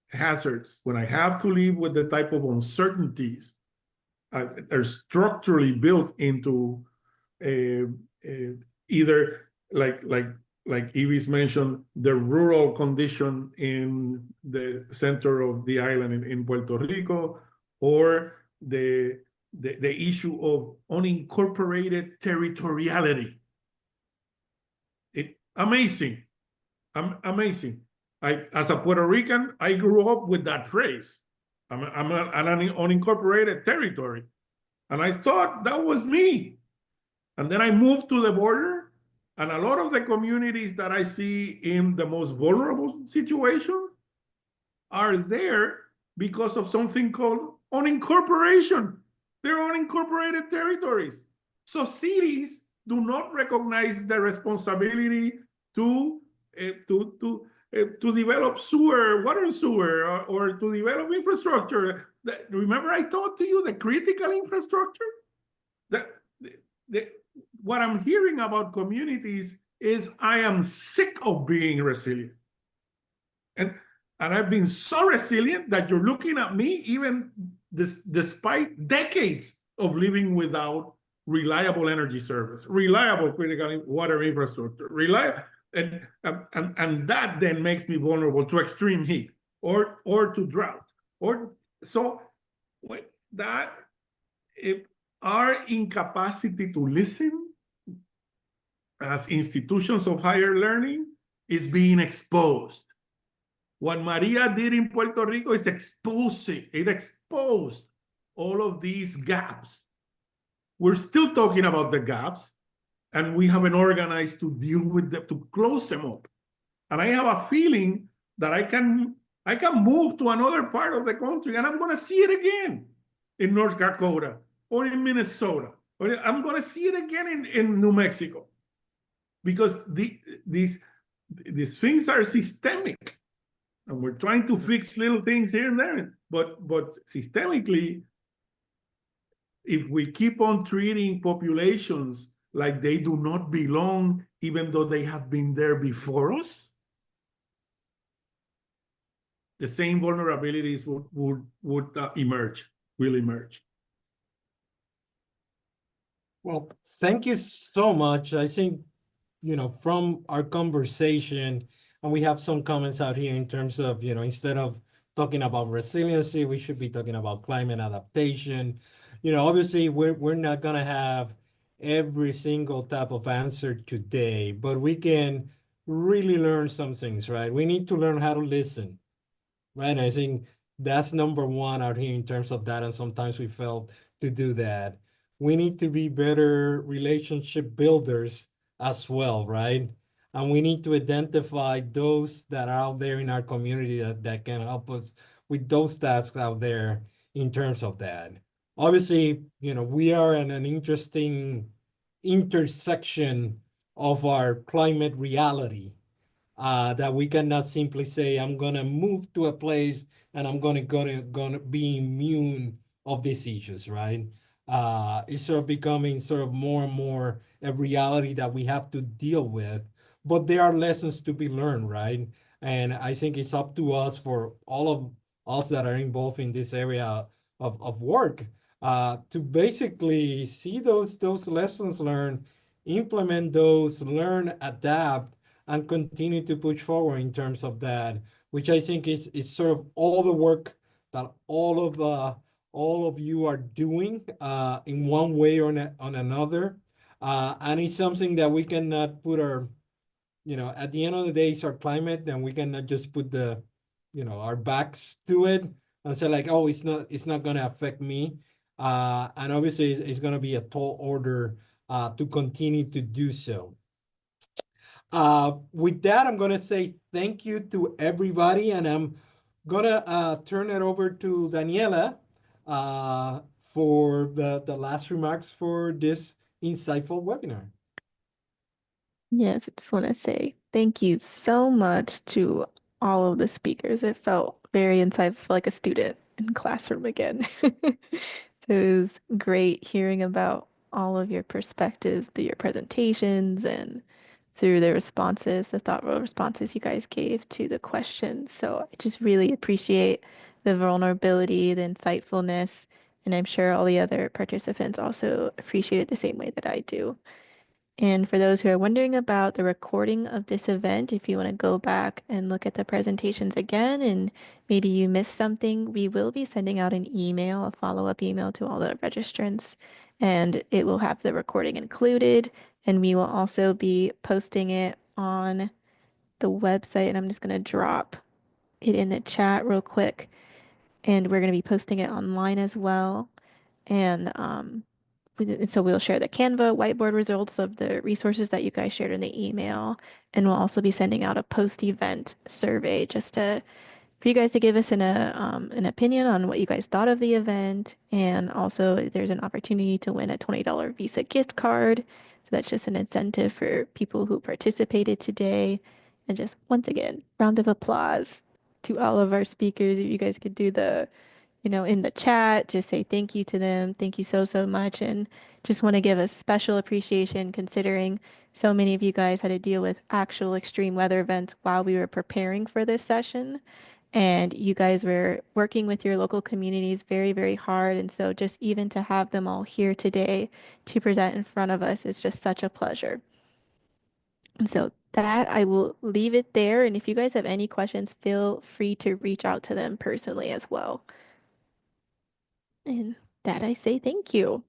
hazards, when I have to live with the type of uncertainties that are structurally built into either like Ivis mentioned, the rural condition in the center of the island in Puerto Rico, or the issue of unincorporated territoriality. Amazing. As a Puerto Rican, I grew up with that phrase. I'm an unincorporated territory. And I thought that was me. And then I moved to the border, and a lot of the communities that I see in the most vulnerable situation are there because of something called unincorporation. They're unincorporated territories. So cities do not recognize the responsibility to develop water and sewer, or to develop infrastructure. Remember I talked to you the critical infrastructure? What I'm hearing about communities is I am sick of being resilient. And I've been so resilient that you're looking at me even despite decades of living without reliable energy service, reliable critical water infrastructure, reliable, and that then makes me vulnerable to extreme heat or to drought. Or so that our incapacity to listen as institutions of higher learning is being exposed. What Maria did in Puerto Rico is it exposed all of these gaps. We're still talking about the gaps, and we haven't organized to deal with them, to close them up. And I have a feeling that I can move to another part of the country and I'm going to see it again in North Dakota or in Minnesota, or I'm going to see it again in New Mexico, because these things are systemic. And we're trying to fix little things here and there. But systemically, if we keep on treating populations like they do not belong, even though they have been there before us, the same vulnerabilities will emerge. Well, thank you so much. I think, from our conversation, and we have some comments out here in terms of, instead of talking about resiliency, we should be talking about climate adaptation. Obviously, we're not going to have every single type of answer today, but we can really learn some things, right? We need to learn how to listen, right? And I think that's number one out here in terms of that, and sometimes we fail to do that. We need to be better relationship builders as well, right? And we need to identify those that are out there in our community that can help us with those tasks out there in terms of that. Obviously, we are in an interesting intersection of our climate reality, that we cannot simply say, I'm going to move to a place and I'm going to be immune of these issues, right? It's sort of becoming sort of more and more a reality that we have to deal with. But there are lessons to be learned, right? And I think it's up to us, for all of us that are involved in this area of work, to basically see those lessons learned, implement those, learn, adapt, and continue to push forward in terms of that, which I think is sort of all the work that all of you are doing in one way or on another. And it's something that we cannot put at the end of the day, it's our climate, and we cannot just put our backs to it and say like, oh, it's not going to affect me. And obviously it's going to be a tall order to continue to do so. With that, I'm going to say thank you to everybody, and I'm going to turn it over to Daniela for the last remarks for this insightful webinar. Yes, I just want to say thank you so much to all of the speakers. It felt very insightful, like a student in classroom again. So it was great hearing about all of your perspectives through your presentations and through the responses, the thoughtful responses you guys gave to the questions. So I just really appreciate the vulnerability, the insightfulness, and I'm sure all the other participants also appreciate it the same way that I do. And for those who are wondering about the recording of this event, if you want to go back and look at the presentations again, and maybe you missed something, we will be sending out an email, a follow-up email to all the registrants, and it will have the recording included. And we will also be posting it on the website, and I'm just going to drop it in the chat real quick. And we're going to be posting it online as well. And so we'll share the Canva whiteboard results of the resources that you guys shared in the email. And we'll also be sending out a post-event survey just to for you guys to give us an opinion on what you guys thought of the event. And also there's an opportunity to win a $20 Visa gift card. So that's just an incentive for people who participated today. And just once again, round of applause to all of our speakers. If you guys could do the, in the chat, just say thank you to them. Thank you so, so much. And just want to give a special appreciation considering so many of you guys had to deal with actual extreme weather events while we were preparing for this session. And you guys were working with your local communities very, very hard. And so just even to have them all here today to present in front of us is just such a pleasure. And so that I will leave it there. And if you guys have any questions, feel free to reach out to them personally as well. And that I say thank you.